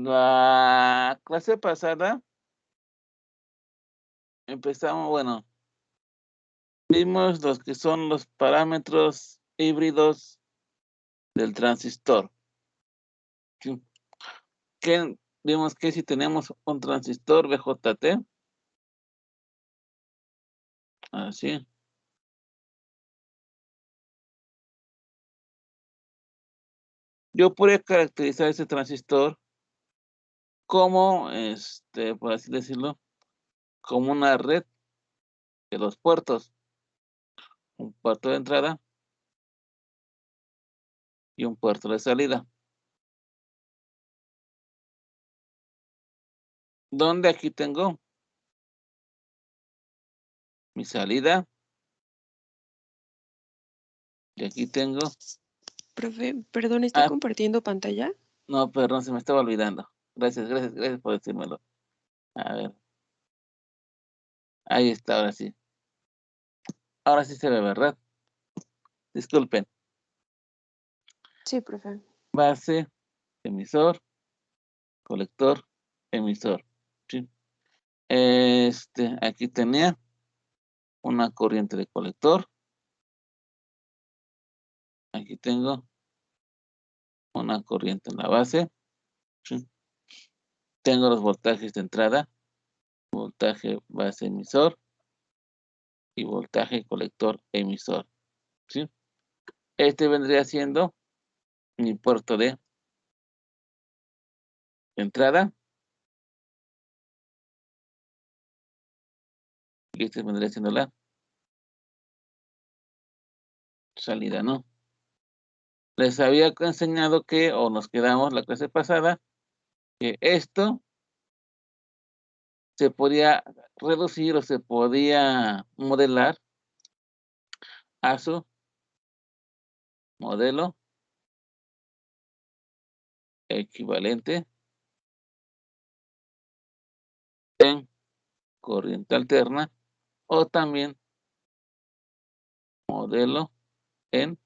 La clase pasada empezamos, bueno, vimos los que son los parámetros híbridos del transistor. Sí. Que vimos que si tenemos un transistor VJT, así. Yo podría caracterizar ese transistor como, por así decirlo, como una red de los puertos. Un puerto de entrada y un puerto de salida. Donde aquí tengo mi salida. Y aquí tengo. Profe, perdón, ¿está compartiendo pantalla? No, perdón, se me estaba olvidando. Gracias por decírmelo. A ver. Ahí está, ahora sí. Ahora sí se ve, ¿verdad? Disculpen. Sí, profe. Base, emisor, colector, emisor. ¿Sí? Aquí tenía una corriente de colector. Aquí tengo una corriente en la base. ¿Sí? Tengo los voltajes de entrada, voltaje base emisor y voltaje colector emisor. ¿Sí? Este vendría siendo mi puerto de entrada. Y este vendría siendo la salida, ¿no? Les había enseñado que, o nos quedamos la clase pasada, que esto se podía reducir o se podía modelar a su modelo equivalente en corriente alterna o también modelo en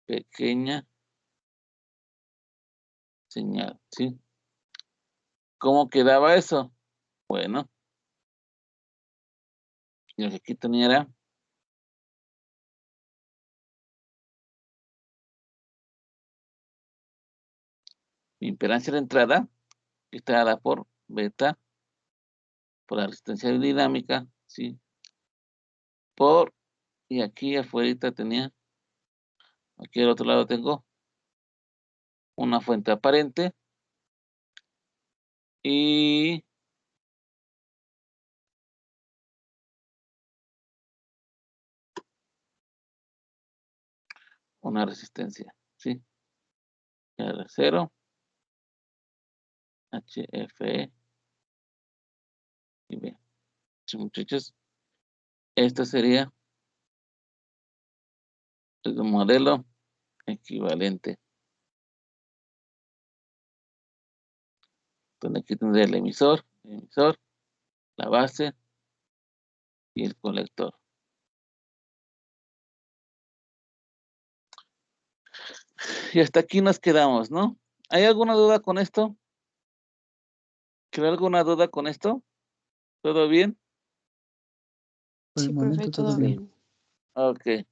pequeña señal, ¿sí? ¿Cómo quedaba eso? Bueno, lo que aquí tenía era mi impedancia de entrada, que está dada por beta, por la resistencia dinámica, ¿sí? Y aquí afuera tenía, aquí al otro lado tengo una fuente aparente y una resistencia, ¿sí? R0, HFE y B. Sí, muchachos, esto sería el modelo equivalente. Donde aquí tendría el emisor, la base y el colector. Y hasta aquí nos quedamos, ¿no? ¿Hay alguna duda con esto? ¿Quedó alguna duda con esto? ¿Todo bien? Sí, profe, todo bien. Ok.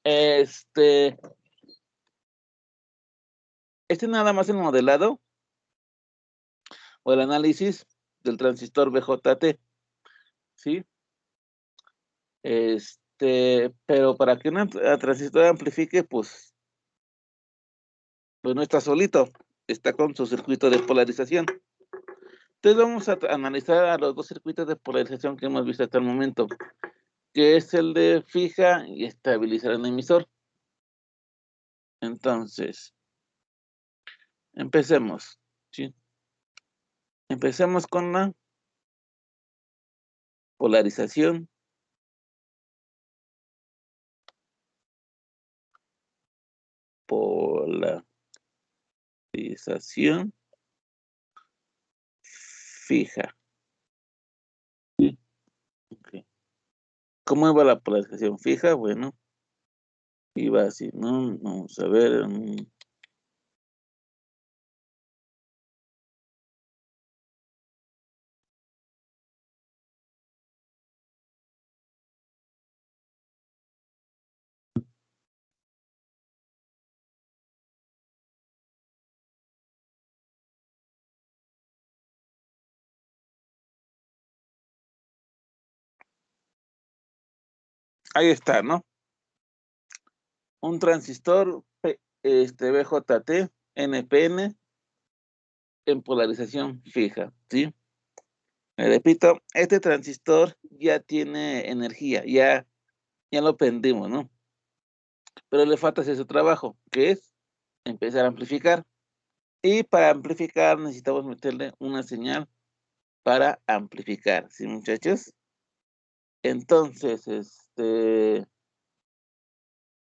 Este nada más el modelado o el análisis del transistor BJT, ¿sí? Pero para que un transistor amplifique, pues no está solito, está con su circuito de polarización. Entonces vamos a analizar a los dos circuitos de polarización que hemos visto hasta el momento, que es el de fija y estabilizar el emisor. Entonces, empecemos, ¿sí? Empecemos con la polarización. Polarización fija. ¿Sí? Okay. ¿Cómo va la polarización fija? Bueno, Iba así, ¿no? Vamos a ver. Ahí está, ¿no? Un transistor BJT NPN en polarización fija, ¿sí? Me repito, este transistor ya tiene energía, ya lo prendimos, ¿no? Pero le falta hacer su trabajo, que es empezar a amplificar. Y para amplificar necesitamos meterle una señal para amplificar, ¿sí, muchachos? Entonces,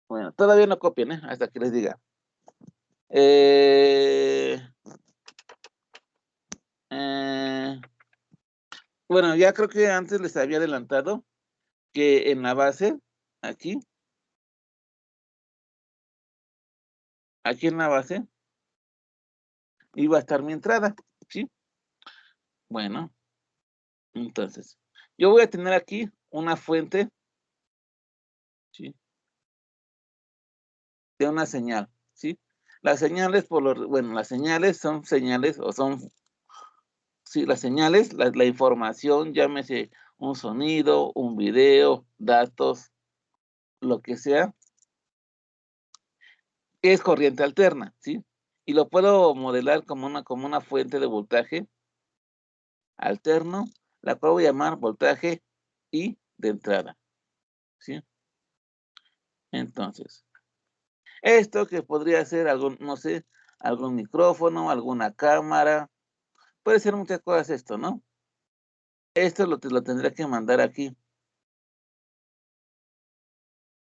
bueno, todavía no copien, hasta que les diga. Bueno, ya creo que antes les había adelantado que en la base, aquí en la base, iba a estar mi entrada, ¿sí? Bueno, entonces, yo voy a tener aquí una fuente, ¿sí? De una señal, ¿sí? Las señales, las señales son señales, o son, sí, las señales, la información, llámese un sonido, un video, datos, lo que sea, es corriente alterna, ¿sí? Y lo puedo modelar como una fuente de voltaje alterno, la cual voy a llamar voltaje I de entrada, ¿sí? Entonces, esto que podría ser algún, no sé, algún micrófono, alguna cámara, puede ser muchas cosas esto, ¿no? Esto lo tendré que mandar aquí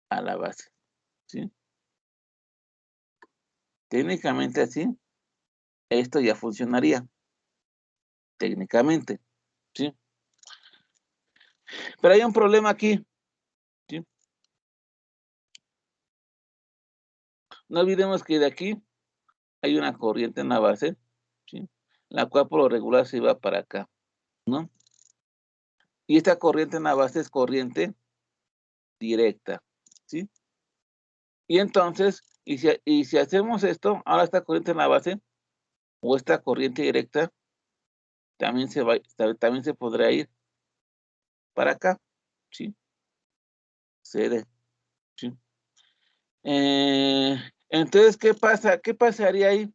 a la base, ¿sí? Técnicamente así, esto ya funcionaría, técnicamente, ¿sí? Pero hay un problema aquí, ¿sí? No olvidemos que de aquí hay una corriente en la base, ¿sí? La cual por lo regular se va para acá, ¿no? Y esta corriente en la base es corriente directa, ¿sí? Y entonces, y si hacemos esto, ahora esta corriente en la base, o esta corriente directa, también también se podrá ir para acá, ¿sí? CD, ¿sí? Entonces, ¿qué pasa? ¿Qué pasaría ahí?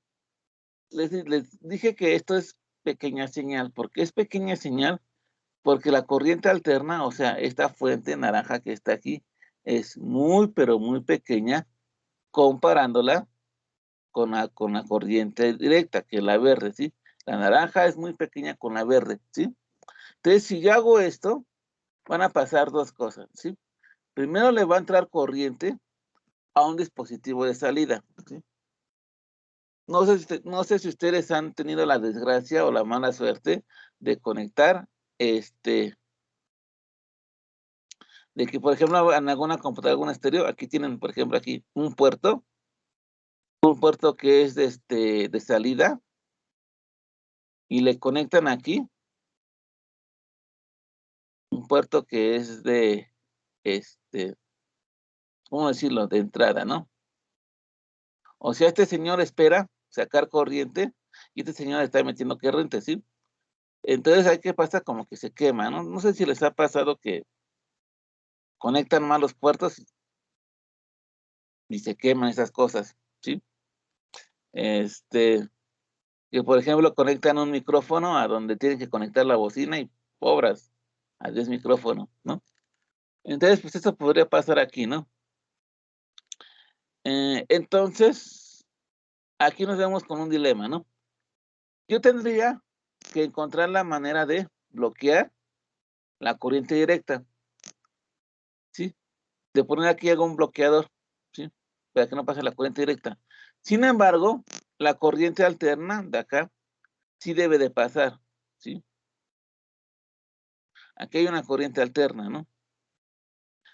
Les dije que esto es pequeña señal. ¿Por qué es pequeña señal? Porque la corriente alterna, o sea, esta fuente naranja que está aquí, es muy, pero muy pequeña comparándola con la corriente directa, que es la verde, ¿sí? La naranja es muy pequeña con la verde, ¿sí? Entonces, si yo hago esto, van a pasar dos cosas, ¿sí? Primero le va a entrar corriente a un dispositivo de salida, ¿sí? No sé si ustedes han tenido la desgracia o la mala suerte de conectar, de que, por ejemplo, en alguna computadora, algún estéreo, aquí tienen, por ejemplo, aquí un puerto que es de salida, y le conectan aquí un puerto que es ¿cómo decirlo?, de entrada, ¿no? O sea, este señor espera sacar corriente, y este señor está metiendo corriente, ¿sí? Entonces, ahí, ¿qué pasa? Como que se quema, ¿no? No sé si les ha pasado que conectan mal los puertos y se queman esas cosas, ¿sí? Que por ejemplo conectan un micrófono a donde tienen que conectar la bocina y pobres, adiós micrófono, ¿no? Entonces, pues eso podría pasar aquí, ¿no? Entonces, aquí nos vemos con un dilema, ¿no? Yo tendría que encontrar la manera de bloquear la corriente directa, ¿sí? De poner aquí algún bloqueador, ¿sí? Para que no pase la corriente directa. Sin embargo, la corriente alterna de acá sí debe de pasar, ¿sí? Aquí hay una corriente alterna, ¿no?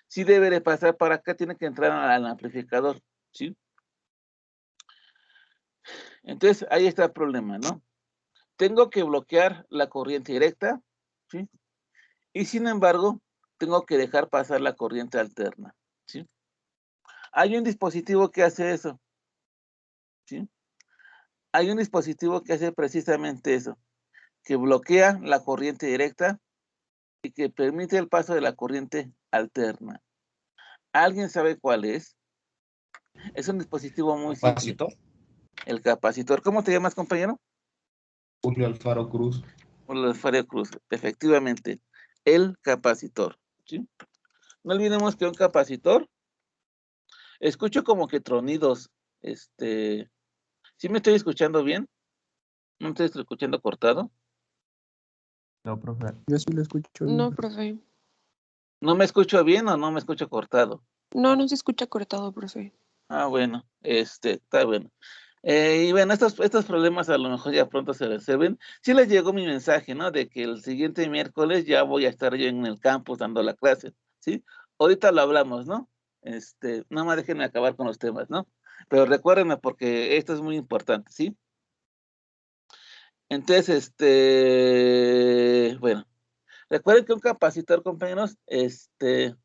sí debe de pasar para acá, tiene que entrar al amplificador, ¿sí? Entonces, ahí está el problema, ¿no? Tengo que bloquear la corriente directa, ¿sí? Y sin embargo, tengo que dejar pasar la corriente alterna, ¿sí? Hay un dispositivo que hace eso, ¿sí? Hay un dispositivo que hace precisamente eso, que bloquea la corriente directa y que permite el paso de la corriente alterna. ¿Alguien sabe cuál es? Es un dispositivo muy simple. ¿Capacitor? El capacitor. ¿Cómo te llamas, compañero? Julio Alfaro Cruz. Julio Alfaro Cruz. Efectivamente, el capacitor, ¿sí? No olvidemos que un capacitor, escucho como que tronidos, ¿sí me estoy escuchando bien? ¿No me estoy escuchando cortado? No, profe. Yo sí lo escucho bien. No, profe. ¿No me escucho bien o no me escucho cortado? No, no se escucha cortado, profe. Ah, bueno, está bueno. Y bueno, estos problemas a lo mejor ya pronto se resuelven. Sí les llegó mi mensaje, ¿no? De que el siguiente miércoles ya voy a estar yo en el campus dando la clase, ¿sí? Ahorita lo hablamos, ¿no? Nada más déjenme acabar con los temas, ¿no? Pero recuérdenme porque esto es muy importante, ¿sí? Entonces, bueno, recuerden que un capacitor, compañeros, en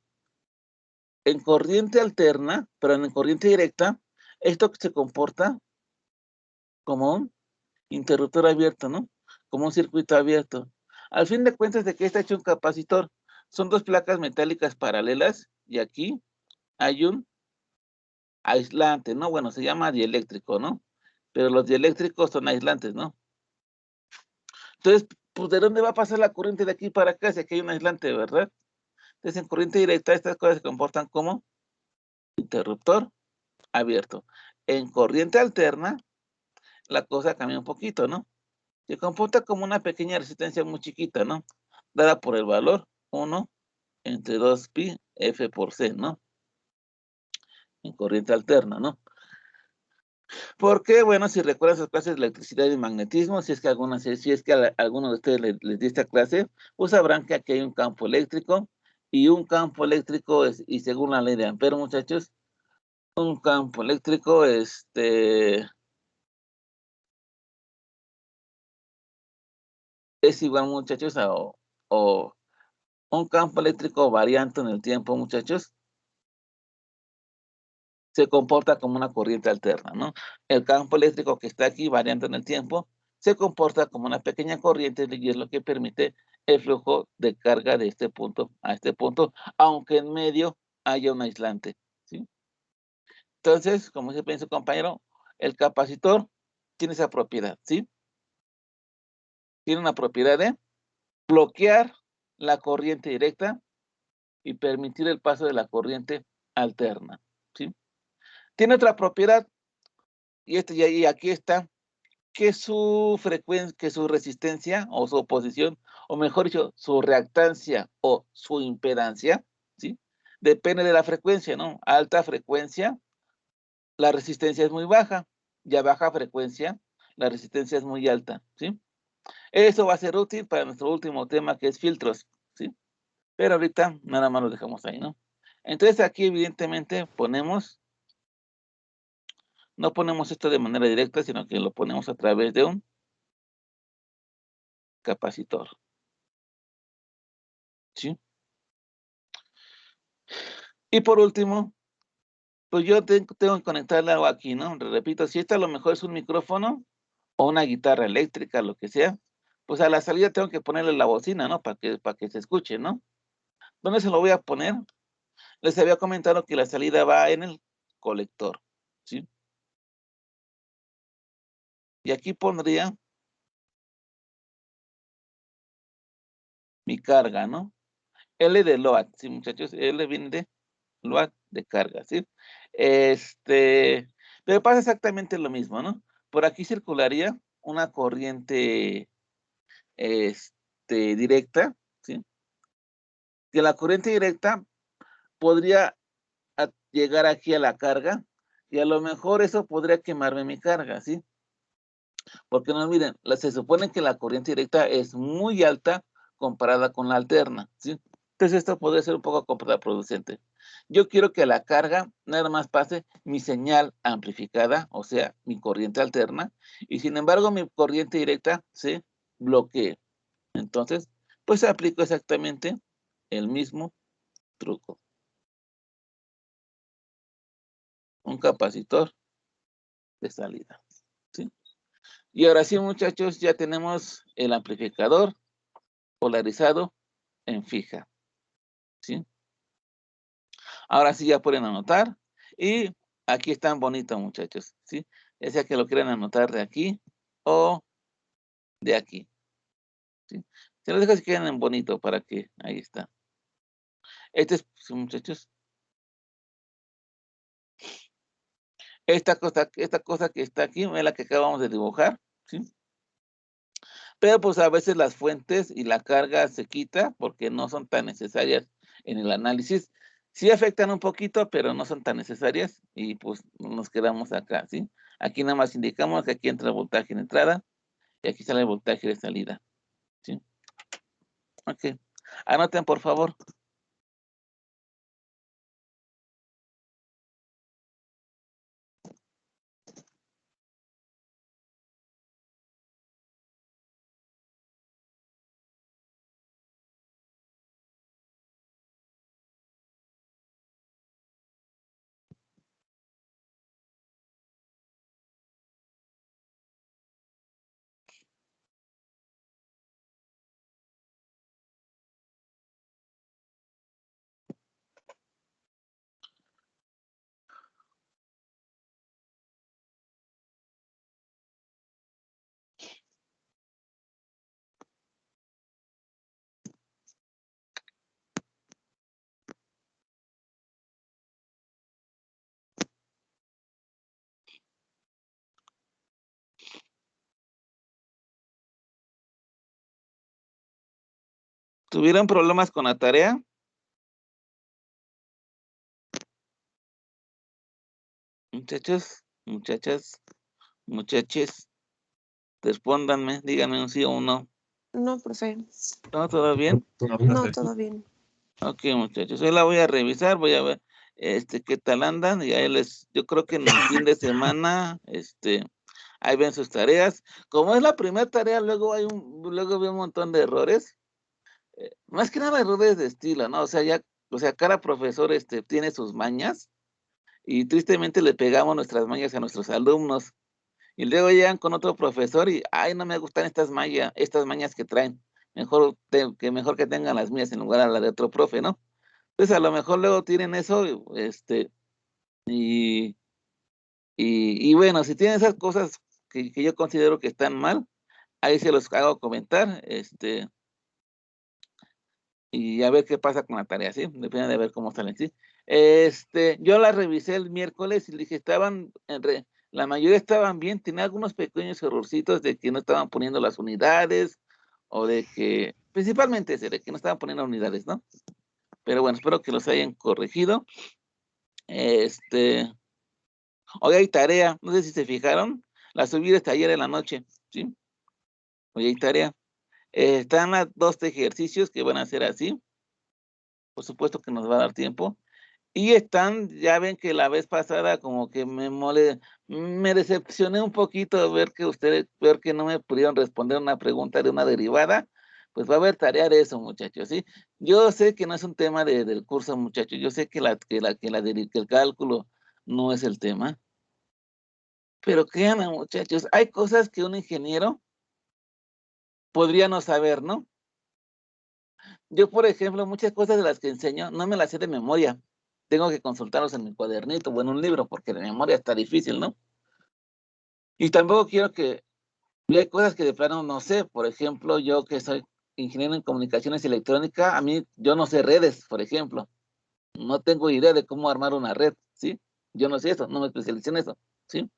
corriente alterna, pero en corriente directa, esto se comporta como un interruptor abierto, ¿no? Como un circuito abierto. Al fin de cuentas, ¿de qué está hecho un capacitor? Son dos placas metálicas paralelas y aquí hay un aislante, ¿no? Bueno, se llama dieléctrico, ¿no? Pero los dieléctricos son aislantes, ¿no? Entonces, pues, ¿de dónde va a pasar la corriente de aquí para acá si aquí hay un aislante, verdad? Entonces, en corriente directa, estas cosas se comportan como interruptor abierto. En corriente alterna, la cosa cambia un poquito, ¿no? Se comporta como una pequeña resistencia muy chiquita, ¿no? Dada por el valor 1 entre 2pi F por C, ¿no? En corriente alterna, ¿no? Porque, bueno, si recuerdan sus clases de electricidad y magnetismo, si es que alguno de ustedes les di esta clase, pues sabrán que aquí hay un campo eléctrico, y un campo eléctrico y según la ley de Ampere, muchachos, un campo eléctrico, es igual, muchachos, o un campo eléctrico variante en el tiempo, muchachos, se comporta como una corriente alterna, ¿no? El campo eléctrico que está aquí variando en el tiempo se comporta como una pequeña corriente y es lo que permite el flujo de carga de este punto a este punto, aunque en medio haya un aislante, ¿sí? Entonces, como dice su compañero, el capacitor tiene esa propiedad, ¿sí? Tiene una propiedad de bloquear la corriente directa y permitir el paso de la corriente alterna, ¿sí? Tiene otra propiedad, y aquí está, que su frecuencia, que su resistencia o su oposición, o mejor dicho, su reactancia o su impedancia, ¿sí? Depende de la frecuencia, ¿no? Alta frecuencia, la resistencia es muy baja, y a baja frecuencia, la resistencia es muy alta, ¿sí? Eso va a ser útil para nuestro último tema, que es filtros, ¿sí? Pero ahorita nada más lo dejamos ahí, ¿no? Entonces aquí evidentemente no ponemos esto de manera directa, sino que lo ponemos a través de un capacitor, ¿sí? Y por último, pues yo tengo que conectarle algo aquí, ¿no? Repito, si esto a lo mejor es un micrófono o una guitarra eléctrica, lo que sea, pues a la salida tengo que ponerle la bocina, ¿no? Para que se escuche, ¿no? ¿Dónde se lo voy a poner? Les había comentado que la salida va en el colector, ¿sí? Y aquí pondría mi carga, ¿no? L de load, ¿sí, muchachos? L viene de load, de carga, ¿sí? Pero pasa exactamente lo mismo, ¿no? Por aquí circularía una corriente, directa, ¿sí? Que la corriente directa podría llegar aquí a la carga, y a lo mejor eso podría quemarme mi carga, ¿sí? Porque no olviden, se supone que la corriente directa es muy alta comparada con la alterna, ¿sí? Entonces esto puede ser un poco contraproducente. Yo quiero que a la carga nada más pase mi señal amplificada, o sea, mi corriente alterna, y sin embargo mi corriente directa se bloquee. Entonces, pues aplico exactamente el mismo truco. Un capacitor de salida, ¿sí? Y ahora sí, muchachos, ya tenemos el amplificador polarizado en fija, ¿sí? Ahora sí ya pueden anotar. Y aquí están bonitos, muchachos, ¿sí? Ya sea que lo quieran anotar de aquí o de aquí, ¿sí? Se los dejo si quieren en bonito para que ahí está. Este es, sí, muchachos. Esta cosa que está aquí es la que acabamos de dibujar, ¿sí? Pero pues a veces las fuentes y la carga se quita porque no son tan necesarias en el análisis. Sí afectan un poquito, pero no son tan necesarias y pues nos quedamos acá, ¿sí? Aquí nada más indicamos que aquí entra el voltaje de entrada y aquí sale el voltaje de salida, ¿sí? Ok. Anoten, por favor. ¿Tuvieron problemas con la tarea? Muchachos, muchachas, muchaches, respóndanme, díganme un sí o un no. No, profe. ¿No? ¿Todo bien? No, todo bien. Ok, muchachos, hoy la voy a revisar, voy a ver qué tal andan, y ahí yo creo que en el fin de semana, ahí ven sus tareas. Como es la primera tarea, luego veo un montón de errores, más que nada errores de estilo, ¿no? O sea, cada profesor tiene sus mañas, y tristemente le pegamos nuestras mañas a nuestros alumnos. Y luego llegan con otro profesor y, ay, no me gustan estas mañas que traen. Mejor que tengan las mías en lugar de la de otro profe, ¿no? Entonces a lo mejor luego tienen eso, y, y bueno, si tienen esas cosas que yo considero que están mal, ahí se los hago comentar, y a ver qué pasa con la tarea, ¿sí? Depende de ver cómo salen, ¿sí? Yo la revisé el miércoles y le dije, la mayoría estaban bien, tenía algunos pequeños errorcitos de que no estaban poniendo las unidades, o de que, principalmente ese, de que no estaban poniendo unidades, ¿no? Pero bueno, espero que los hayan corregido. Hoy hay tarea, no sé si se fijaron, la subí desde ayer en la noche, ¿sí? Hoy hay tarea. Están las 2 ejercicios que van a ser así. Por supuesto que nos va a dar tiempo. Y ya ven que la vez pasada como que me decepcioné un poquito ver que no me pudieron responder una pregunta de una derivada. Pues va a haber tarea de eso, muchachos, ¿sí? Yo sé que no es un tema del curso, muchachos. Yo sé que que el cálculo no es el tema. Pero créanme, muchachos, hay cosas que un ingeniero podría no saber, ¿no? Yo, por ejemplo, muchas cosas de las que enseño no me las sé de memoria. Tengo que consultarlos en mi cuadernito o en un libro, porque de memoria está difícil, ¿no? Y tampoco y hay cosas que de plano no sé. Por ejemplo, yo que soy ingeniero en comunicaciones y electrónica, yo no sé redes, por ejemplo. No tengo idea de cómo armar una red, ¿sí? Yo no sé eso, no me especialicé en eso, ¿sí?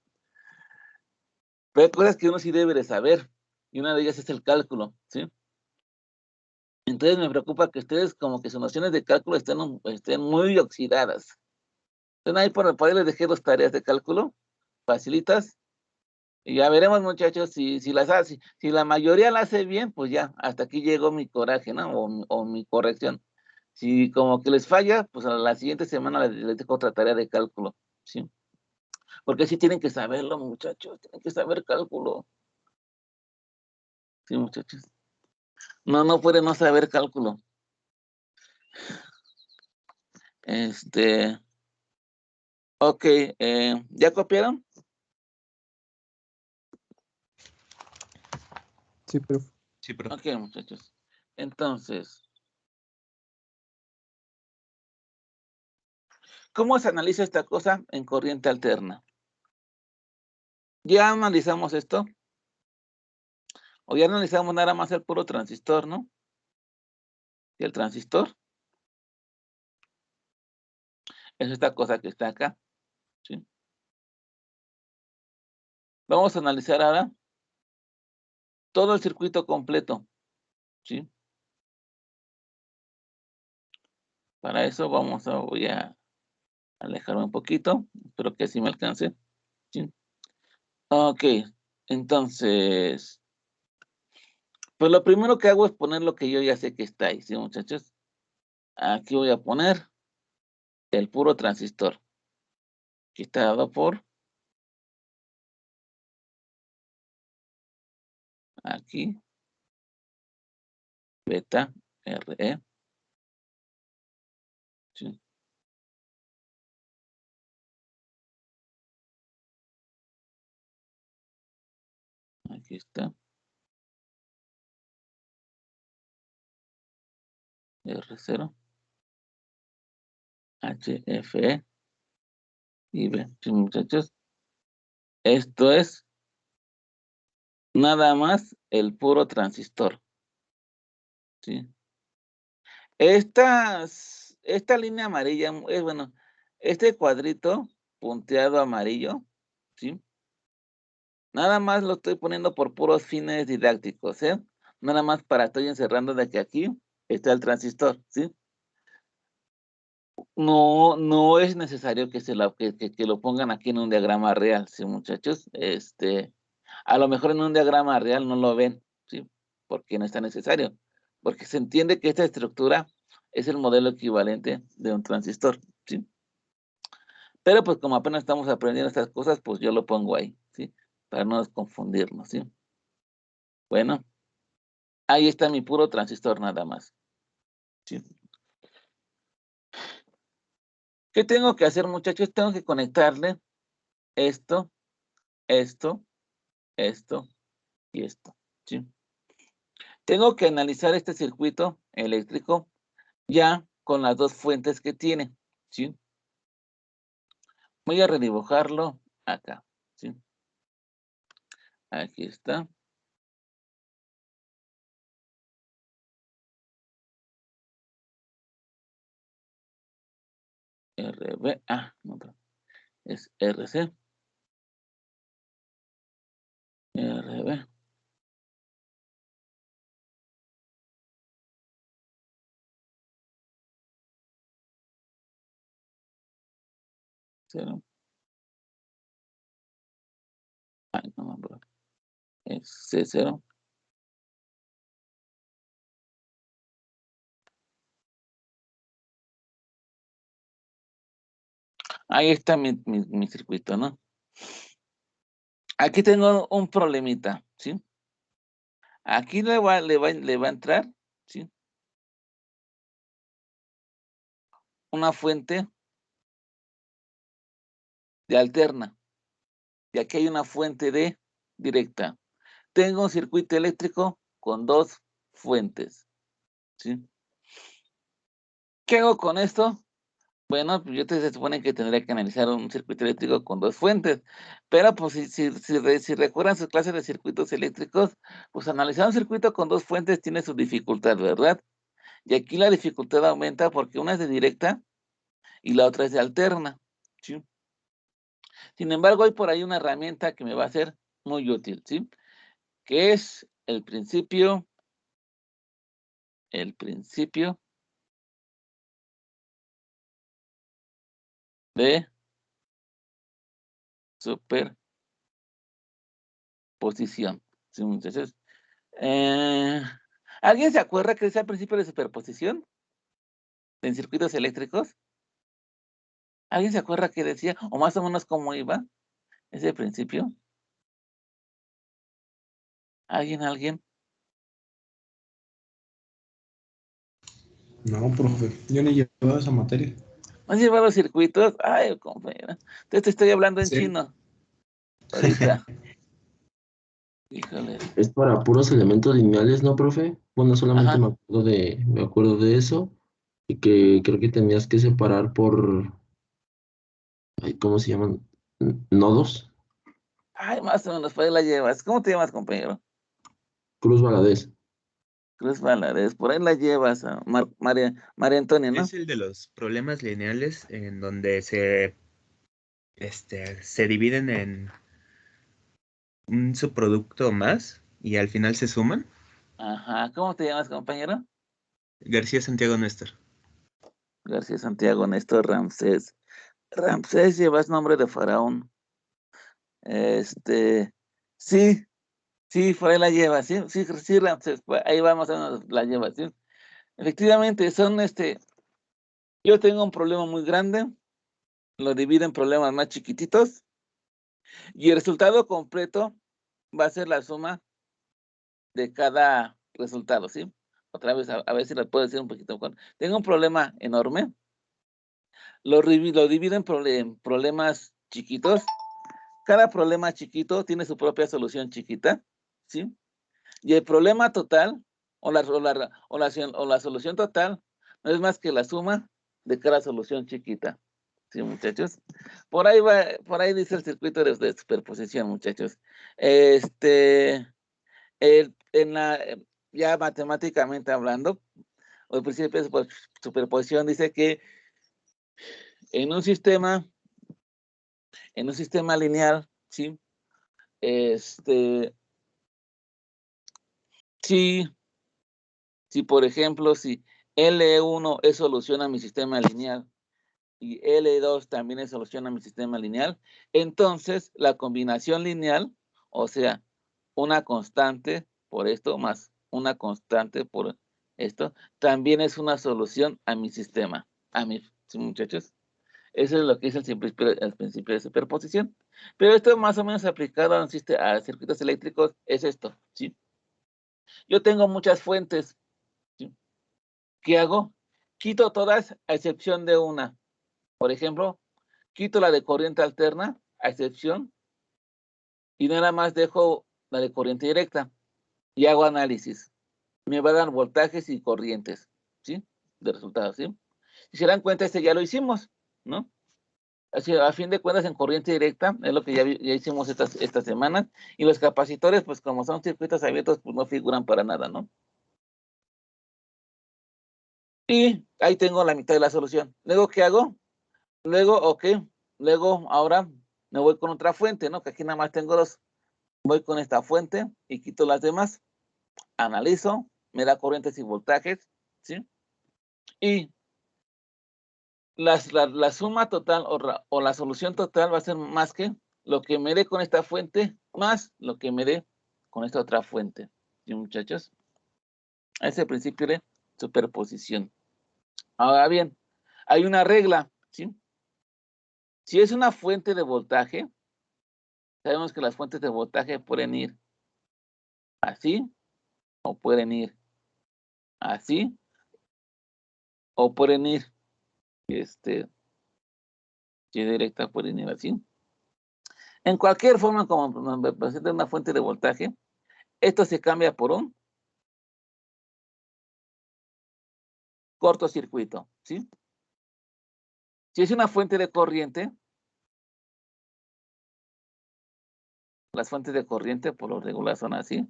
Pero hay cosas que uno sí debe de saber, y una de ellas es el cálculo, ¿sí? Entonces me preocupa que ustedes como que sus nociones de cálculo estén muy oxidadas. Entonces ahí por ahí les dejé 2 tareas de cálculo, facilitas, y ya veremos, muchachos, si la mayoría la hace bien, pues ya, hasta aquí llegó mi coraje, ¿no? O mi corrección. Si como que les falla, pues a la siguiente semana les dejo otra tarea de cálculo, ¿sí? Porque sí tienen que saberlo, muchachos, tienen que saber cálculo. Sí, muchachos. No pueden no saber cálculo. Ok, ¿ya copiaron? Sí, profe. Sí, profe. Ok, muchachos. Entonces, ¿cómo se analiza esta cosa en corriente alterna? Ya analizamos esto. O ya analizamos nada más el puro transistor, ¿no? Y el transistor es esta cosa que está acá, ¿sí? Vamos a analizar ahora todo el circuito completo, ¿sí? Para eso voy a alejarme un poquito, espero que así me alcance, ¿sí? Ok, entonces, pues lo primero que hago es poner lo que yo ya sé que está ahí, ¿sí, muchachos? Aquí voy a poner el puro transistor, que está dado por aquí, beta, RE, ¿sí? Aquí está, R0, HFE y B, ¿sí, muchachos? Esto es nada más el puro transistor, ¿sí? Esta línea amarilla, bueno, este cuadrito punteado amarillo, ¿sí? Nada más lo estoy poniendo por puros fines didácticos, ¿eh? Nada más para estoy encerrando de que aquí está el transistor, ¿sí? No es necesario que lo pongan aquí en un diagrama real, ¿sí, muchachos? A lo mejor en un diagrama real no lo ven, ¿sí? Porque no está necesario. Porque se entiende que esta estructura es el modelo equivalente de un transistor, ¿sí? Pero pues como apenas estamos aprendiendo estas cosas, pues yo lo pongo ahí, ¿sí? Para no confundirnos, ¿sí? Bueno, ahí está mi puro transistor nada más, ¿sí? ¿Qué tengo que hacer, muchachos? Tengo que conectarle esto, esto, esto y esto, ¿sí? Tengo que analizar este circuito eléctrico ya con las dos fuentes que tiene, ¿sí? Voy a redibujarlo acá, ¿sí? Aquí está. RB, no, es RC, RB. Cero. No, bro. Es C0. Ahí está mi circuito, ¿no? Aquí tengo un problemita, ¿sí? Aquí le va a entrar, ¿sí? Una fuente de alterna. Y aquí hay una fuente de directa. Tengo un circuito eléctrico con dos fuentes, ¿sí? ¿Qué hago con esto? Bueno, pues se supone que tendría que analizar un circuito eléctrico con dos fuentes, pero pues si recuerdan sus clases de circuitos eléctricos, pues analizar un circuito con dos fuentes tiene su dificultad, ¿verdad? Y aquí la dificultad aumenta porque una es de directa y la otra es de alterna, ¿sí? Sin embargo, hay por ahí una herramienta que me va a ser muy útil, ¿sí? Que es el principio de superposición, ¿sí? Entonces, ¿alguien se acuerda que es el principio de superposición? en circuitos eléctricos? ¿Alguien se acuerda qué decía? O más o menos cómo iba ese principio. ¿Alguien? No, profe, yo ni llevaba esa materia. ¿No has llevado circuitos? Ay, compañera. Entonces te estoy hablando en Sí. chino. Ahorita. Híjole. Es para puros elementos lineales, ¿no, profe? Bueno, solamente Ajá. me acuerdo de eso y que creo que tenías que separar por, ay, ¿cómo se llaman? Nodos. Ay, más o menos, por ahí la llevas. ¿Cómo te llamas, compañero? Cruz Valadez. Cruz Valadez, por ahí la llevas, María Antonia, ¿no? Es el de los problemas lineales en donde se dividen en un subproducto más y al final se suman. Ajá. ¿Cómo te llamas, compañero? García Santiago Néstor. García Santiago Néstor Ramsés. Ramsés llevas nombre de faraón. Sí, sí, por ahí la llevas, sí, sí, sí, Ramsés, ahí vamos a la llevas, sí. Efectivamente, yo tengo un problema muy grande, lo divido en problemas más chiquititos, y el resultado completo va a ser la suma de cada resultado, ¿sí? Otra vez, a ver si la puedo decir un poquito mejor. Tengo un problema enorme, lo divido en problemas chiquitos. Cada problema chiquito tiene su propia solución chiquita, ¿sí? Y el problema total, o la solución total, no es más que la suma de cada solución chiquita. ¿Sí, muchachos? Por ahí dice el circuito de superposición, muchachos. Ya matemáticamente hablando, o el principio de superposición dice que en un sistema lineal, ¿sí? Si por ejemplo, si L1 es solución a mi sistema lineal y L2 también es solución a mi sistema lineal, entonces la combinación lineal, o sea, una constante por esto más una constante por esto, también es una solución a mi sistema. ¿Sí, muchachos? Eso es lo que dice el principio de superposición. Pero esto más o menos aplicado a circuitos eléctricos es esto, ¿sí? Yo tengo muchas fuentes, ¿sí? ¿Qué hago? Quito todas a excepción de una. Por ejemplo, quito la de corriente alterna a excepción y nada más dejo la de corriente directa y hago análisis. Me va a dar voltajes y corrientes, ¿sí? De resultados, ¿sí? Si se dan cuenta, ya lo hicimos, ¿no? Así, a fin de cuentas, en corriente directa, es lo que ya hicimos estas semanas, y los capacitores, pues como son circuitos abiertos, pues no figuran para nada, ¿no? Y ahí tengo la mitad de la solución. Luego, ¿qué hago? Luego, ahora me voy con otra fuente, ¿no? Que aquí nada más tengo dos. Voy con esta fuente y quito las demás. Analizo, me da corrientes y voltajes, ¿sí? Y la suma total o la solución total va a ser más que lo que me dé con esta fuente, más lo que me dé con esta otra fuente. ¿Sí, muchachos? Ese es el principio de superposición. Ahora bien, hay una regla, ¿sí? Si es una fuente de voltaje, sabemos que las fuentes de voltaje pueden ir así, o pueden ir así, o pueden ir, si directa, pueden ir así. En cualquier forma, como nos presenta una fuente de voltaje, esto se cambia por un cortocircuito, ¿sí? Si es una fuente de corriente, las fuentes de corriente por lo regular son así.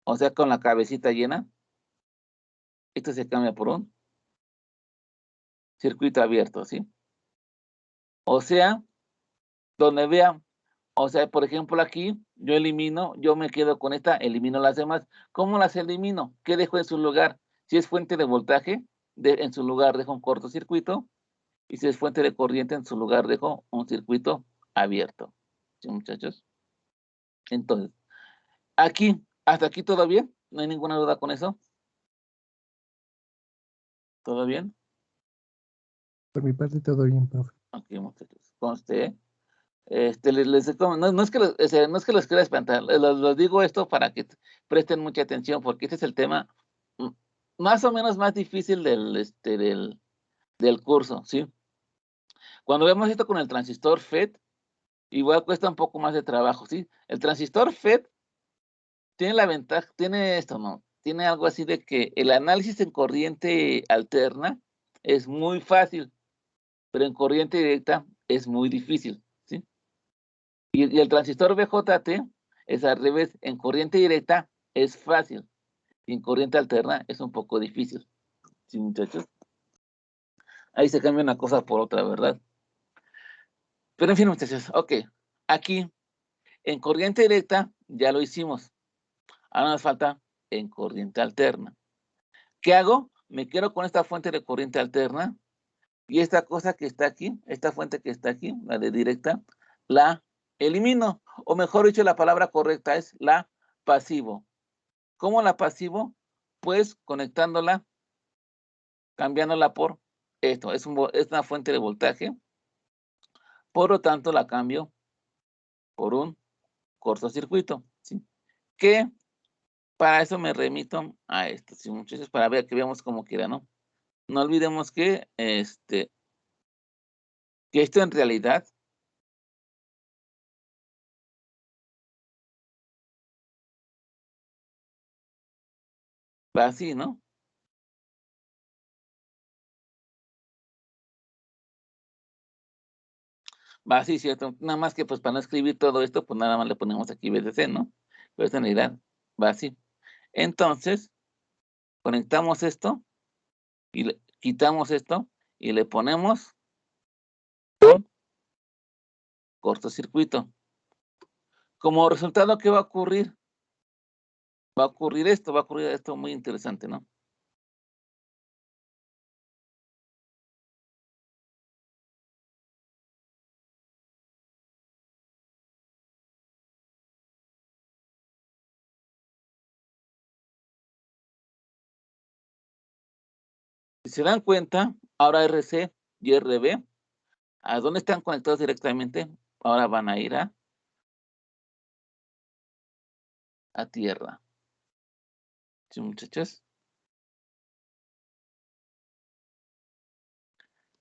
O sea, con la cabecita llena. Esto se cambia por un circuito abierto, ¿sí? O sea, donde vea, o sea, por ejemplo, aquí yo me quedo con esta, elimino las demás. ¿Cómo las elimino? ¿Qué dejo en su lugar? Si es fuente de voltaje, en su lugar dejo un cortocircuito. Y si es fuente de corriente, en su lugar dejo un circuito abierto. ¿Sí, muchachos? Entonces, hasta aquí todo bien. ¿No hay ninguna duda con eso? ¿Todo bien? Por mi parte, todo bien, profe. Ok, muchachos. Conste. No es que no es que los quiera espantar, los digo esto para que presten mucha atención, porque este es el tema mm, más o menos más difícil del curso, ¿sí? Cuando vemos esto con el transistor FET, igual cuesta un poco más de trabajo, ¿sí? El transistor FET tiene la ventaja, tiene esto, ¿no? Tiene algo así de que el análisis en corriente alterna es muy fácil, pero en corriente directa es muy difícil, ¿sí? Y el transistor BJT es al revés, en corriente directa es fácil, y en corriente alterna es un poco difícil, ¿sí, muchachos? Ahí se cambia una cosa por otra, ¿verdad? Pero en fin, muchachos, ok, aquí en corriente directa ya lo hicimos, ahora nos falta en corriente alterna. ¿Qué hago? Me quedo con esta fuente de corriente alterna y esta cosa que está aquí, esta fuente que está aquí, la de directa, la elimino. O mejor dicho, la palabra correcta es la pasivo. ¿Cómo la pasivo? Pues conectándola, cambiándola por esto. Es una fuente de voltaje. Por lo tanto, la cambio por un cortocircuito, ¿sí? Que para eso me remito a esto, ¿sí, muchachos? Para ver que veamos como quiera, ¿no? No olvidemos que esto en realidad va así, ¿no? Va así, ¿cierto? Nada más que pues para no escribir todo esto, pues nada más le ponemos aquí BDC, ¿no? Pero esta en realidad va así. Entonces, conectamos esto y quitamos esto y le ponemos un cortocircuito. Como resultado, ¿qué va a ocurrir? Va a ocurrir esto muy interesante, ¿no? Si se dan cuenta, ahora RC y RB, ¿a dónde están conectados directamente? Ahora van a ir a tierra. ¿Sí, muchachos?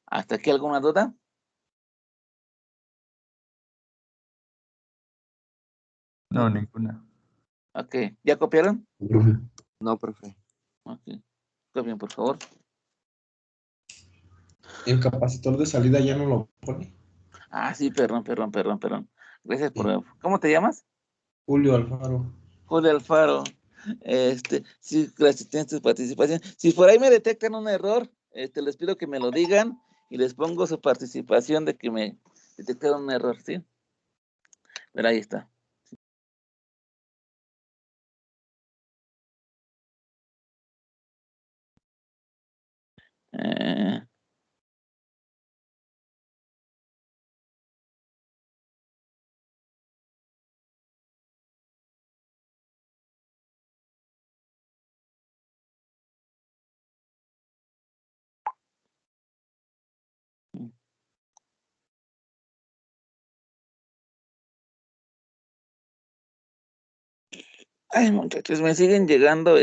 ¿Hasta aquí alguna duda? No, ninguna. Ok, ¿ya copiaron? Profe. No, profe. Ok, copien por favor. El capacitor de salida ya no lo pone. Ah, sí, perdón. Gracias Sí. ¿Cómo te llamas? Julio Alfaro. Julio Alfaro. Sí, gracias por tu participación. Si por ahí me detectan un error, les pido que me lo digan y les pongo su participación de que me detectaron un error, ¿sí? Pero ahí está. Eh, Ay, muchachos, me siguen llegando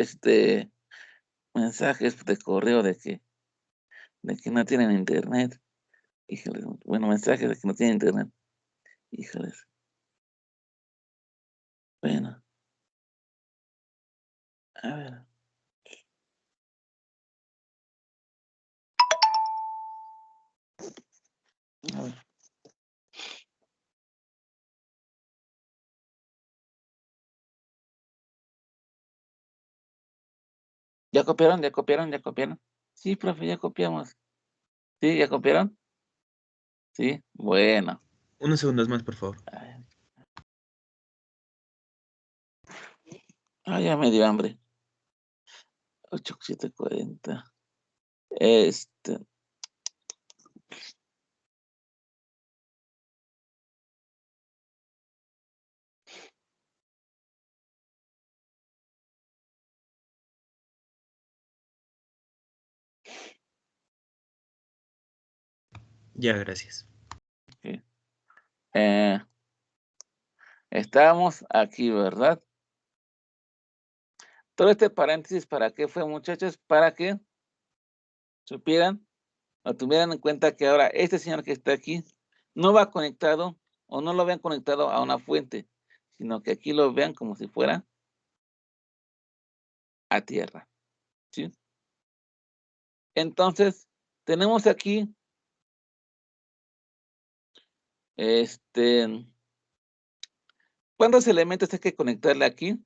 mensajes de correo de que no tienen internet. Híjoles, bueno, mensajes de que no tienen internet. Híjoles. Bueno, a ver. A ver. ¿Ya copiaron? ¿Ya copiaron? ¿Ya copiaron? Sí, profe, ya copiamos. ¿Sí? ¿Ya copiaron? Sí, bueno. Unos segundos más, por favor. Ya me dio hambre. 8:40. Ya, gracias. Ok. Estábamos aquí, ¿verdad? Todo este paréntesis, ¿para qué fue, muchachos? Para que supieran o tuvieran en cuenta que ahora este señor que está aquí no va conectado o no lo vean conectado a una fuente, sino que aquí lo vean como si fuera a tierra, ¿sí? Entonces, tenemos aquí ¿cuántos elementos hay que conectarle aquí?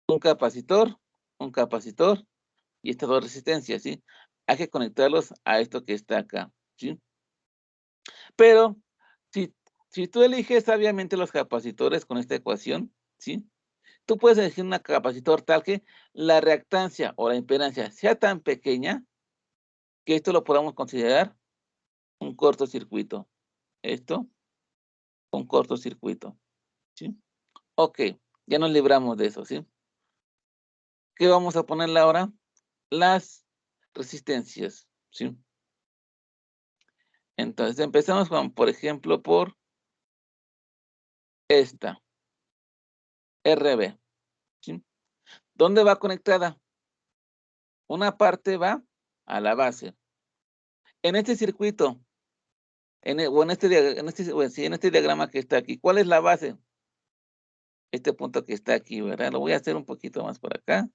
Un capacitor y estas dos resistencias, ¿sí? Hay que conectarlos a esto que está acá, ¿sí? Pero si tú eliges sabiamente los capacitores con esta ecuación, ¿sí? Tú puedes elegir un capacitor tal que la reactancia o la impedancia sea tan pequeña que esto lo podamos considerar un cortocircuito. Esto, un cortocircuito, ¿sí? Ok, ya nos libramos de eso, ¿sí? ¿Qué vamos a ponerle ahora? Las resistencias, ¿sí? Entonces empezamos con, por ejemplo, por esta, RB, ¿sí? ¿Dónde va conectada? Una parte va a la base. En este circuito, en este diagrama que está aquí, ¿cuál es la base? Este punto que está aquí, ¿verdad? Lo voy a hacer un poquito más por acá.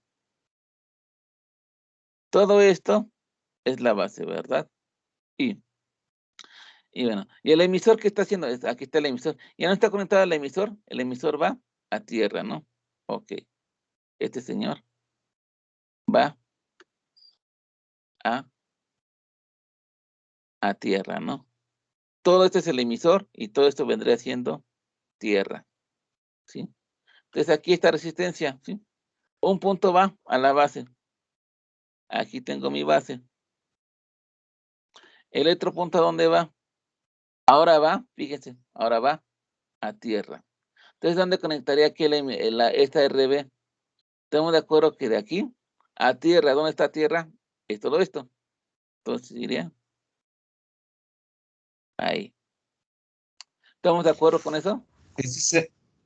Todo esto es la base, ¿verdad? Y bueno, y el emisor, ¿qué está haciendo? Aquí está el emisor. Ya no está conectado al emisor, el emisor va a tierra, ¿no? Ok. Este señor va a tierra, ¿no? Todo este es el emisor y todo esto vendría siendo tierra, ¿sí? Entonces aquí está resistencia, ¿sí? Un punto va a la base. Aquí tengo mi base. El otro punto, ¿a dónde va? Ahora va, fíjense, ahora va a tierra. Entonces, ¿dónde conectaría aquí esta RB? Estamos de acuerdo que de aquí a tierra, ¿dónde está tierra? Es todo esto. Entonces iría ahí. ¿Estamos de acuerdo con eso?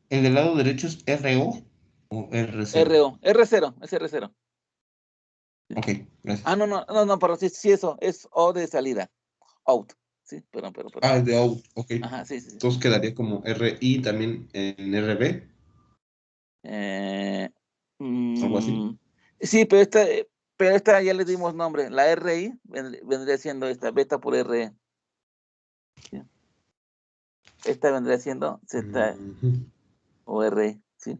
¿El del lado derecho es RO o R0? RO, R0, es R0. Ok, Ah, gracias. no, pero sí, eso, es O de salida. Out. Sí, perdón. Ah, es de out, ok. Ajá, sí. Entonces quedaría como RI también en RB, Eh, algo así. sí, pero esta ya le dimos nombre. La RI vendría siendo esta, beta por RE. ¿Sí? Esta vendría siendo Z Ujú. o RE, ¿sí?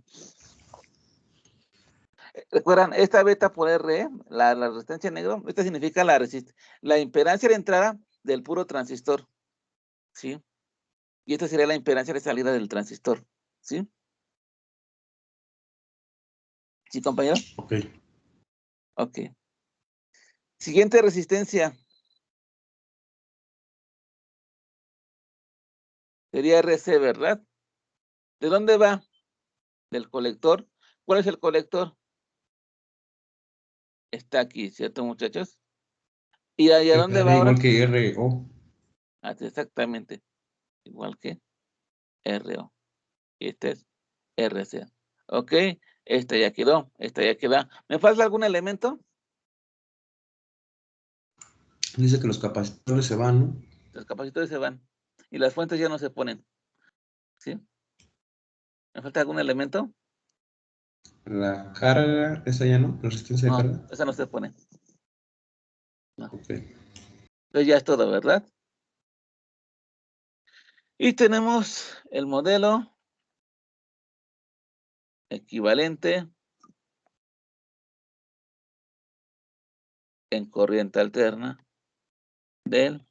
¿Recuerdan? Esta beta por RE, la resistencia en negro, esta significa la impedancia de entrada del puro transistor, ¿sí? Y esta sería la impedancia de salida del transistor, ¿sí? ¿Sí, compañero? Ok. Ok. Siguiente resistencia. Sería RC, ¿verdad? ¿De dónde va? Del colector. ¿Cuál es el colector? Está aquí, ¿cierto, muchachos? ¿Y a dónde va Quedaría ahora? igual que RO. Exactamente, igual que RO. Y este es RC. Ok, esta ya quedó, ¿Me falta algún elemento? Dice que los capacitores se van, ¿no? Los capacitores se van y las fuentes ya no se ponen, ¿sí? ¿Me falta algún elemento? La carga, esa ya no, la resistencia de No, carga. esa no se pone. No. Ok. Entonces ya es todo, ¿verdad? Y tenemos el modelo equivalente en corriente alterna del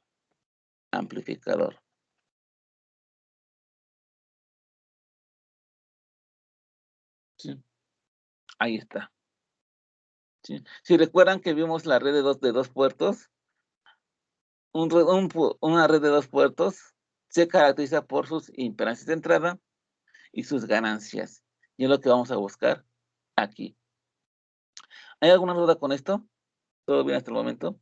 amplificador. ¿Sí? Ahí está. ¿Sí? Si recuerdan que vimos la red de dos puertos, una red de dos puertos se caracteriza por sus impedancias de entrada y sus ganancias. Y es lo que vamos a buscar aquí. ¿Hay alguna duda con esto? ¿Todo bien hasta el momento?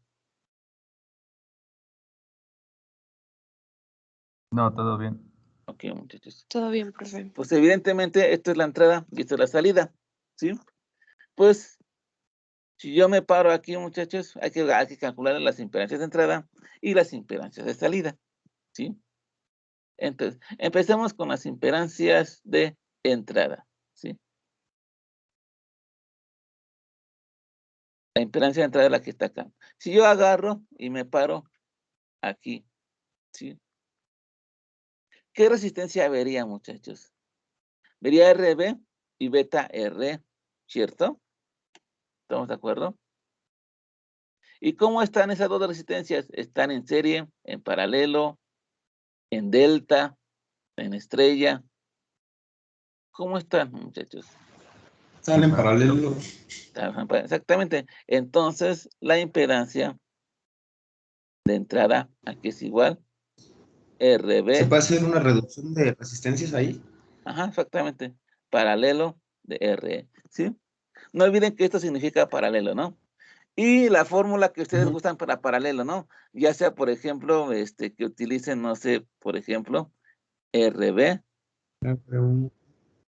No, todo bien. Ok, muchachos. Todo bien, profe. Pues evidentemente esto es la entrada y esto es la salida, ¿sí? Pues si yo me paro aquí, muchachos, hay que calcular las impedancias de entrada y las impedancias de salida, ¿sí? Entonces, empecemos con las impedancias de entrada, ¿sí? La impedancia de entrada es la que está acá. Si yo agarro y me paro aquí, ¿sí? ¿Qué resistencia vería, muchachos? Vería RB y beta R, ¿cierto? ¿Estamos de acuerdo? ¿Y cómo están esas dos resistencias? Están en serie, en paralelo, en delta, en estrella. ¿Cómo están, muchachos? Están en paralelo. Exactamente. Entonces, la impedancia de entrada aquí es igual RB. ¿Se puede hacer una reducción de resistencias ahí? Ajá, exactamente. Paralelo de RE, ¿sí? No olviden que esto significa paralelo, ¿no? Y la fórmula que ustedes gustan para paralelo, ¿no? Ya sea, por ejemplo, que utilicen, no sé, por ejemplo, RB,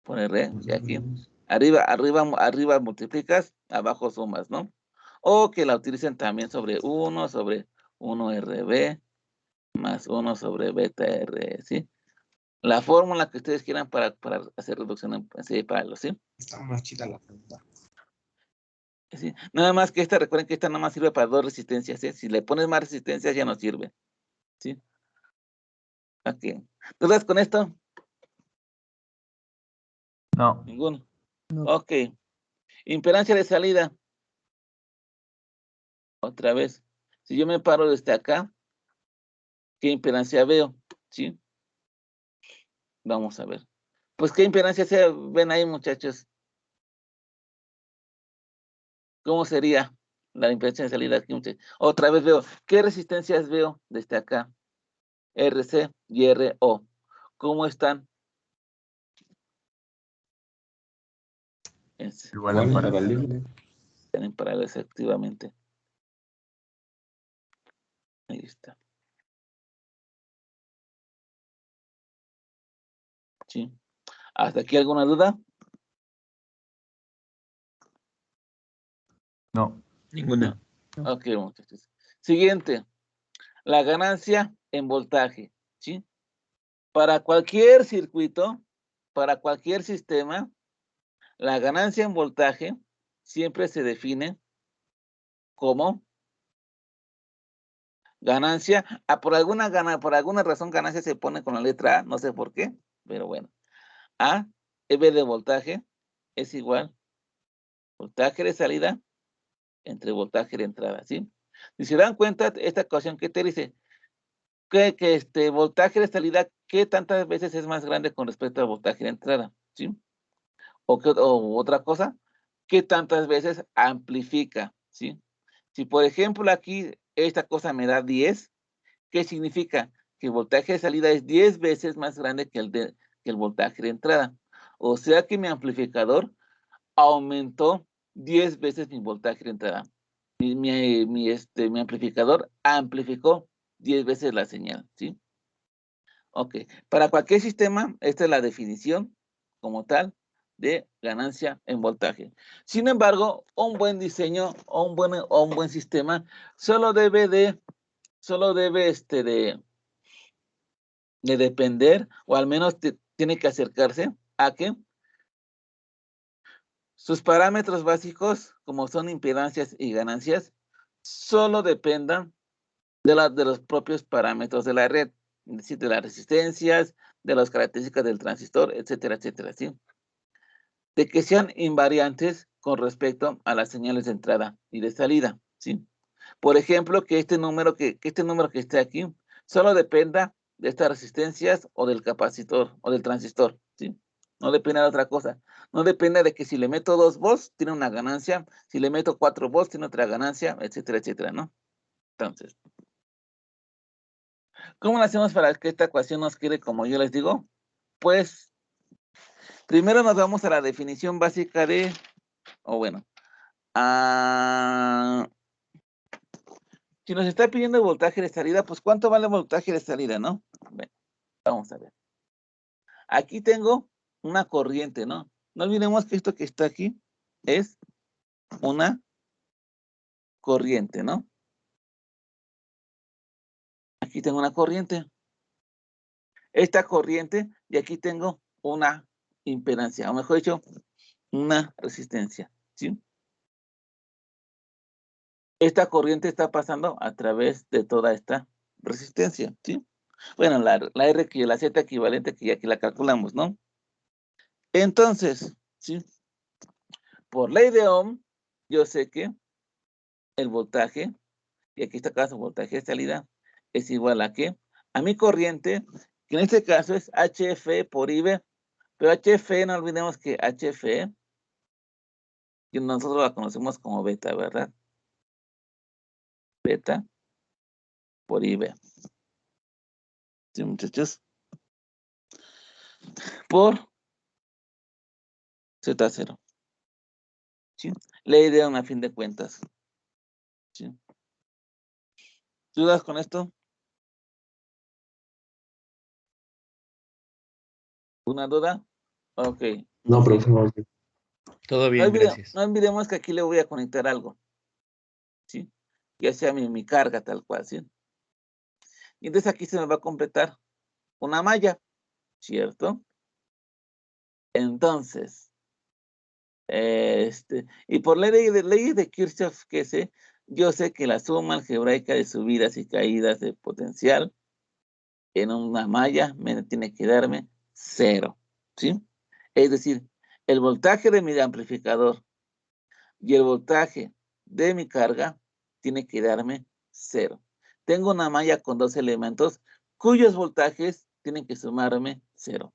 pone R, y aquí. Arriba multiplicas, abajo sumas, ¿no? O que la utilicen también sobre 1 RB más 1 sobre beta R, ¿sí? La fórmula que ustedes quieran para hacer reducción en serie paralelo, ¿sí? Está más chida la pregunta. ¿Sí? Nada más que recuerden que esta nada más sirve para dos resistencias, ¿sí? Si le pones más resistencias ya no sirve, ¿sí? Ok. ¿Dudas con esto? No. Ninguno. No. Ok. Impedancia de salida. Otra vez. Si yo me paro desde acá, ¿qué impedancia veo? ¿Sí? Vamos a ver. Pues, ¿qué impedancia ven ahí, muchachos? ¿Cómo sería la impedancia de salida aquí, muchachos? Otra vez veo. ¿Qué resistencias veo desde acá? RC y RO. ¿Cómo están? Igual en paralelo. Están en paralelo, efectivamente. Ahí está. ¿Sí? ¿Hasta aquí alguna duda? No. Ninguna. Ok, muchachos. Siguiente. La ganancia en voltaje, ¿sí? Para cualquier circuito, para cualquier sistema, la ganancia en voltaje siempre se define como ganancia. Por alguna razón ganancia se pone con la letra A, no sé por qué, pero bueno. A, EB de voltaje es igual voltaje de salida entre voltaje de entrada, ¿sí? Si se dan cuenta, esta ecuación que te dice que voltaje de salida, ¿qué tantas veces es más grande con respecto al voltaje de entrada? ¿Sí? O otra cosa, ¿qué tantas veces amplifica? ¿Sí? Si, por ejemplo, aquí esta cosa me da 10, ¿qué significa? Que el voltaje de salida es 10 veces más grande que el voltaje de entrada. O sea que mi amplificador aumentó 10 veces mi voltaje de entrada. Mi amplificador amplificó 10 veces la señal, ¿sí? Ok. Para cualquier sistema, esta es la definición como tal de ganancia en voltaje. Sin embargo, un buen diseño o un buen sistema solo debe de depender, o al menos tiene que acercarse a que sus parámetros básicos, como son impedancias y ganancias, solo dependan de los propios parámetros de la red, es decir, de las resistencias, de las características del transistor, etcétera, etcétera, ¿sí? De que sean invariantes con respecto a las señales de entrada y de salida, ¿sí? Por ejemplo, que este número que esté aquí solo dependa de estas resistencias o del capacitor o del transistor, ¿sí? No depende de otra cosa. No depende de que si le meto 2 volts tiene una ganancia, si le meto 4 volts tiene otra ganancia, etcétera, etcétera, ¿no? Entonces, ¿cómo lo hacemos para que esta ecuación nos quede como yo les digo? Pues, primero nos vamos a la definición básica de, si nos está pidiendo el voltaje de salida, pues ¿cuánto vale el voltaje de salida, no? Bueno, Vamos a ver. Aquí tengo una corriente, ¿no? No olvidemos que esto que está aquí es una corriente, ¿no? Aquí tengo una corriente. Esta corriente, y aquí tengo una impedancia, o mejor dicho, una resistencia, ¿sí? Esta corriente está pasando a través de toda esta resistencia, ¿sí? Bueno, la R, la Z equivalente que ya aquí la calculamos, ¿no? Entonces, ¿sí? Por ley de Ohm, yo sé que el voltaje, y aquí está caso voltaje de salida, es igual a ¿qué? A mi corriente, que en este caso es HF por IB, pero HF, no olvidemos que HF, que nosotros la conocemos como beta, ¿verdad? Beta por IB. ¿Sí, muchachos? Por Z0. ¿Sí? Ley de Ohm a fin de cuentas. ¿Sí? ¿Dudas con esto? ¿Una duda? Ok. No, profe, no. Todo No, bien, gracias. no olvidemos que aquí le voy a conectar algo. ¿Sí? Ya sea mi carga tal cual, ¿sí? Y entonces aquí se me va a completar una malla, ¿cierto? Entonces, y por ley de Kirchhoff, que sé, yo sé que la suma algebraica de subidas y caídas de potencial en una malla me tiene que darme 0, ¿sí? Es decir, el voltaje de mi amplificador y el voltaje de mi carga tiene que darme 0. Tengo una malla con 2 elementos cuyos voltajes tienen que sumarme 0.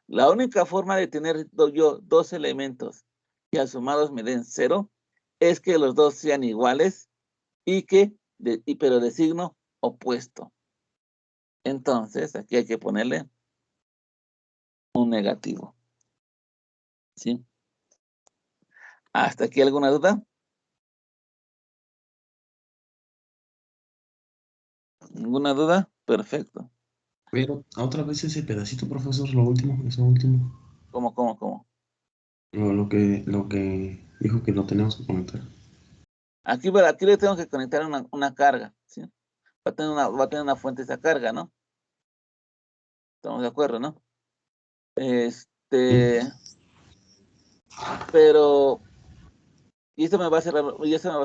La única forma de tener yo 2 elementos que al sumados me den 0 es que los dos sean iguales pero de signo opuesto. Entonces, aquí hay que ponerle un negativo. ¿Sí? ¿Hasta aquí alguna duda? ¿Ninguna duda? Perfecto. Pero otra vez ese pedacito, profesor, lo último, eso último. ¿Cómo? Lo que dijo que lo tenemos que conectar. Aquí le tengo que conectar una carga, ¿sí? Va a tener una fuente esa carga, ¿no? Estamos de acuerdo, ¿no? Pero, y eso me va a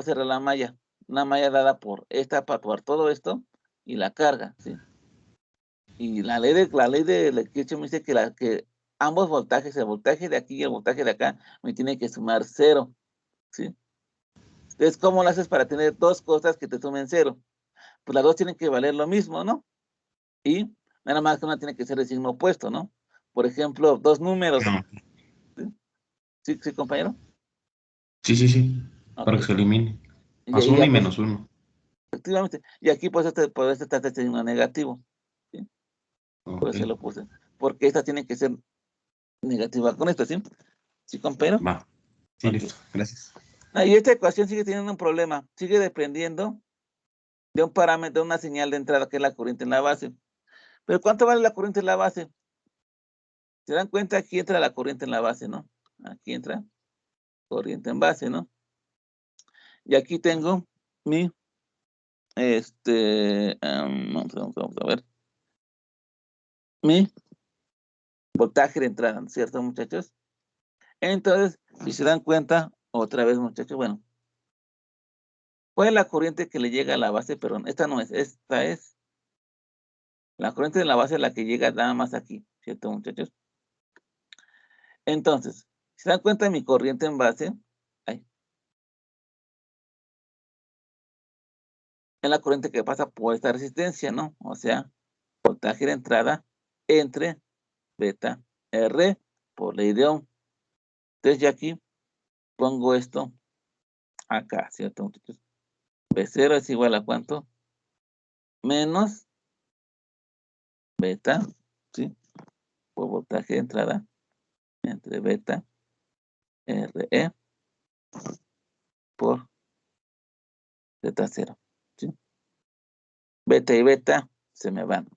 cerrar la malla. Una malla dada por esta para por todo esto y la carga, ¿sí? Y la ley de Kirchhoff me dice que ambos voltajes, el voltaje de aquí y el voltaje de acá, me tiene que sumar 0, ¿sí? Entonces, ¿cómo lo haces para tener dos cosas que te sumen 0? Pues las dos tienen que valer lo mismo, ¿no? Y nada más que una tiene que ser de signo opuesto, ¿no? Por ejemplo, dos números. No. ¿Sí, compañero? Sí. Para que Ok. se elimine. Y, Más y uno ya y pues, menos uno. efectivamente. Y aquí pues está este signo negativo. ¿Sí? Por Ok. eso lo puse. Porque esta tiene que ser negativa con esta, ¿sí? ¿Sí, compañero? Va. Sí, Ok. listo. Gracias. Y esta ecuación sigue teniendo un problema. Sigue dependiendo de un parámetro, de una señal de entrada que es la corriente en la base. Pero ¿cuánto vale la corriente en la base? ¿Se dan cuenta? Aquí entra la corriente en la base, ¿no? Aquí entra corriente en base, ¿no? Y aquí tengo mi, vamos a ver, mi voltaje de entrada, ¿cierto, muchachos? Entonces, si se dan cuenta, otra vez, muchachos, bueno, ¿cuál es la corriente que le llega a la base? Perdón, esta no es, esta es la corriente de la base, la que llega nada más aquí, ¿cierto, muchachos? Entonces, si se dan cuenta, mi corriente en base, es la corriente que pasa por esta resistencia, ¿no? O sea, voltaje de entrada entre beta R por ley de Ohm. Entonces, ya aquí pongo esto acá, ¿cierto, muchachos? B0 es igual a ¿cuánto? Menos beta, ¿sí? Por voltaje de entrada entre beta RE por Z0, ¿sí? Beta y beta se me van,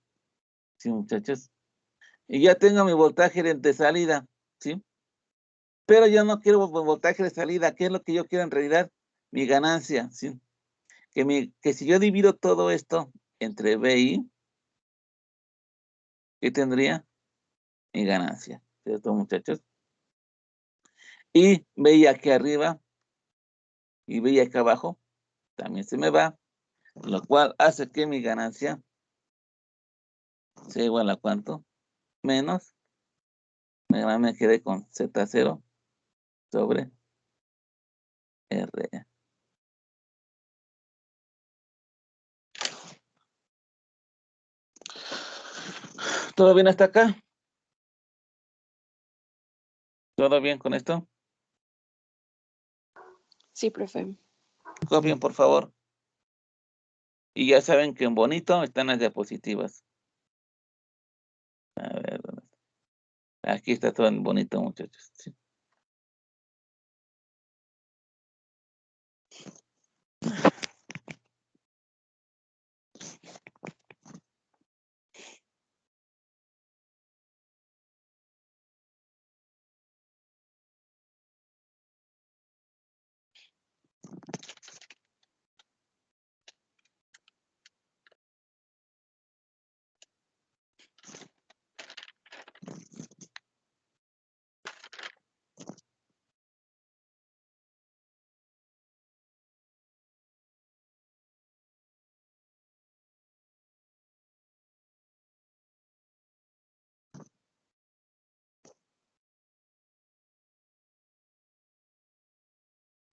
¿Sí, muchachos? Y ya tengo mi voltaje de salida, ¿sí? Pero yo no quiero voltaje de salida. ¿Qué es lo que yo quiero en realidad? Mi ganancia, ¿sí? Que si yo divido todo esto entre B y I, ¿qué tendría? Mi ganancia, ¿cierto, muchachos? Y veía aquí arriba y veía acá abajo, también se me va, lo cual hace que mi ganancia sea igual a ¿cuánto? Menos, me quedé con Z0 sobre R. ¿Todo bien hasta acá? ¿Todo bien con esto? Sí, profe. Copien, por favor. Y ya saben que en bonito están las diapositivas. A ver, ¿dónde está? Aquí está todo en bonito, muchachos. Sí.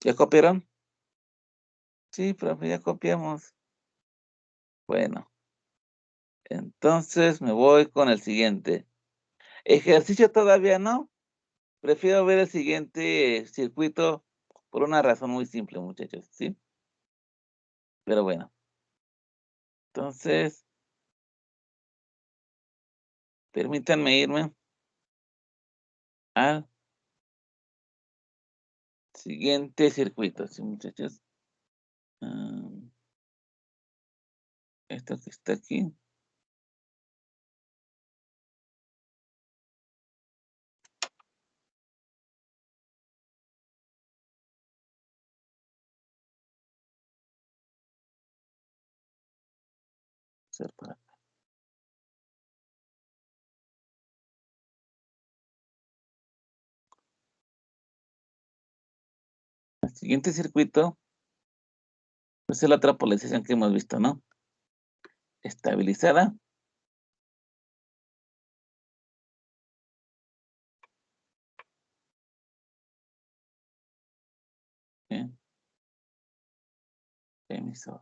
¿Ya copiaron? Sí, profe, ya copiamos. Bueno, entonces me voy con el siguiente. Ejercicio todavía no. Prefiero ver el siguiente circuito por una razón muy simple, muchachos, ¿sí? Pero bueno. Entonces, permítanme irme al siguiente circuito, ¿sí, muchachos? Esto que está aquí. Ser para acá. El siguiente circuito, pues es la otra polarización que hemos visto, ¿no? Estabilizada. ¿Sí? Emisor.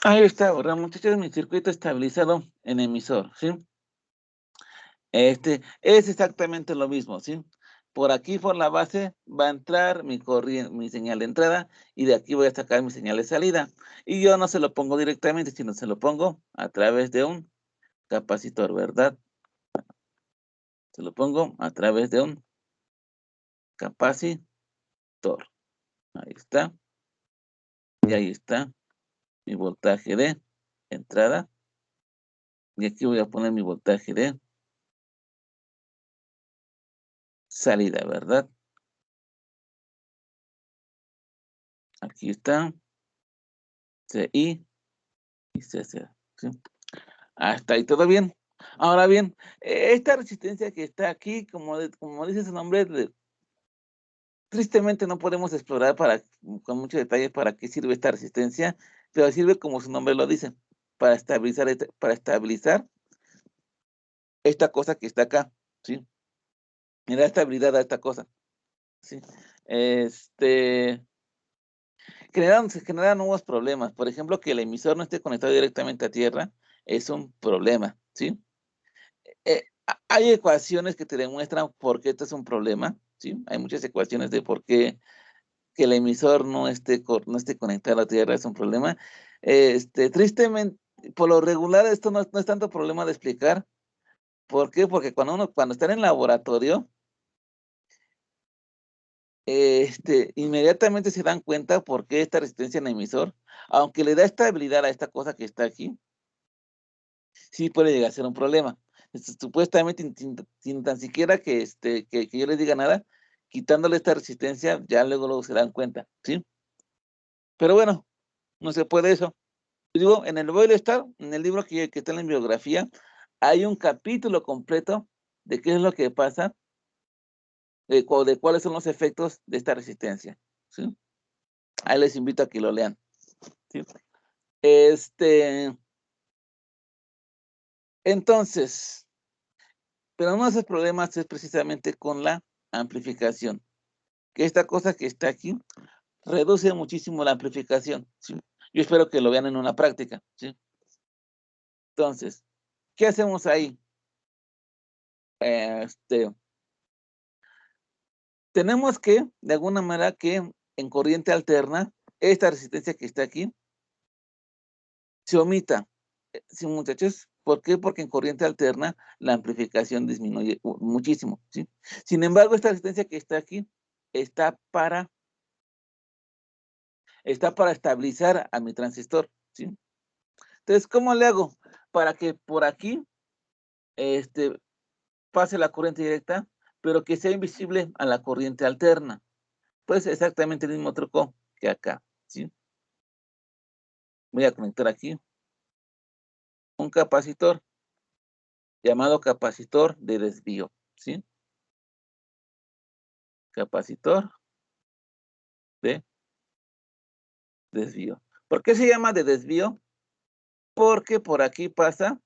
Ahí está, ¿verdad, muchachos? Mi circuito estabilizado en emisor, ¿sí? Es exactamente lo mismo, ¿sí? Por aquí, por la base, va a entrar mi señal de entrada y de aquí voy a sacar mi señal de salida. Y yo no se lo pongo directamente, sino se lo pongo a través de un capacitor, ¿verdad? Se lo pongo a través de un capacitor. Ahí está. Y ahí está mi voltaje de entrada. Y aquí voy a poner mi voltaje de salida, ¿verdad? Aquí está. CI y CC. ¿Sí? Hasta ahí todo bien. Ahora bien, esta resistencia que está aquí, como dice su nombre, tristemente no podemos explorar con mucho detalle para qué sirve esta resistencia, pero sirve como su nombre lo dice, para estabilizar, esta cosa que está acá, ¿sí? Y da estabilidad a esta cosa, ¿sí? se generan nuevos problemas. Por ejemplo, que el emisor no esté conectado directamente a tierra es un problema, ¿sí? Hay ecuaciones que te demuestran por qué esto es un problema, ¿sí? Hay muchas ecuaciones de por qué que el emisor no esté conectado a tierra es un problema. Tristemente, por lo regular, esto no es tanto problema de explicar. ¿Por qué? Porque cuando está en laboratorio, inmediatamente se dan cuenta por qué esta resistencia en el emisor, aunque le da estabilidad a esta cosa que está aquí, sí puede llegar a ser un problema. Supuestamente, sin tan siquiera que yo les diga nada, quitándole esta resistencia, ya luego se dan cuenta, ¿sí? Pero bueno, no se puede eso. Digo, en el Boyle Star, en el libro que está en la bibliografía, hay un capítulo completo de qué es lo que pasa, de cuáles son los efectos de esta resistencia, ¿sí? Ahí les invito a que lo lean, ¿sí? Entonces, pero uno de esos problemas es precisamente con la amplificación, que esta cosa que está aquí reduce muchísimo la amplificación, ¿sí? Yo espero que lo vean en una práctica, ¿sí? Entonces, ¿qué hacemos ahí? Tenemos que, de alguna manera, que en corriente alterna, esta resistencia que está aquí, se omita. Sí, muchachos, ¿por qué? Porque en corriente alterna la amplificación disminuye muchísimo, ¿sí? Sin embargo, esta resistencia que está aquí está para estabilizar a mi transistor, ¿sí? Entonces, ¿cómo le hago? Para que por aquí pase la corriente directa, pero que sea invisible a la corriente alterna. Pues exactamente el mismo truco que acá, ¿sí? Voy a conectar aquí un capacitor llamado capacitor de desvío, ¿sí? Capacitor de desvío. ¿Por qué se llama de desvío? Porque por aquí pasa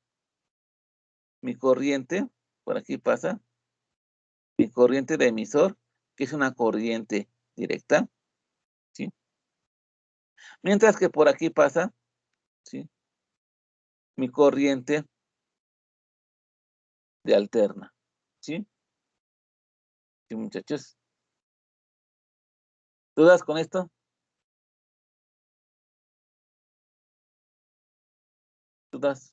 mi corriente, por aquí pasa mi corriente de emisor, que es una corriente directa, ¿sí? Mientras que por aquí pasa, ¿sí? Mi corriente de alterna, ¿sí? ¿Sí, muchachos? ¿Dudas con esto? ¿Dudas?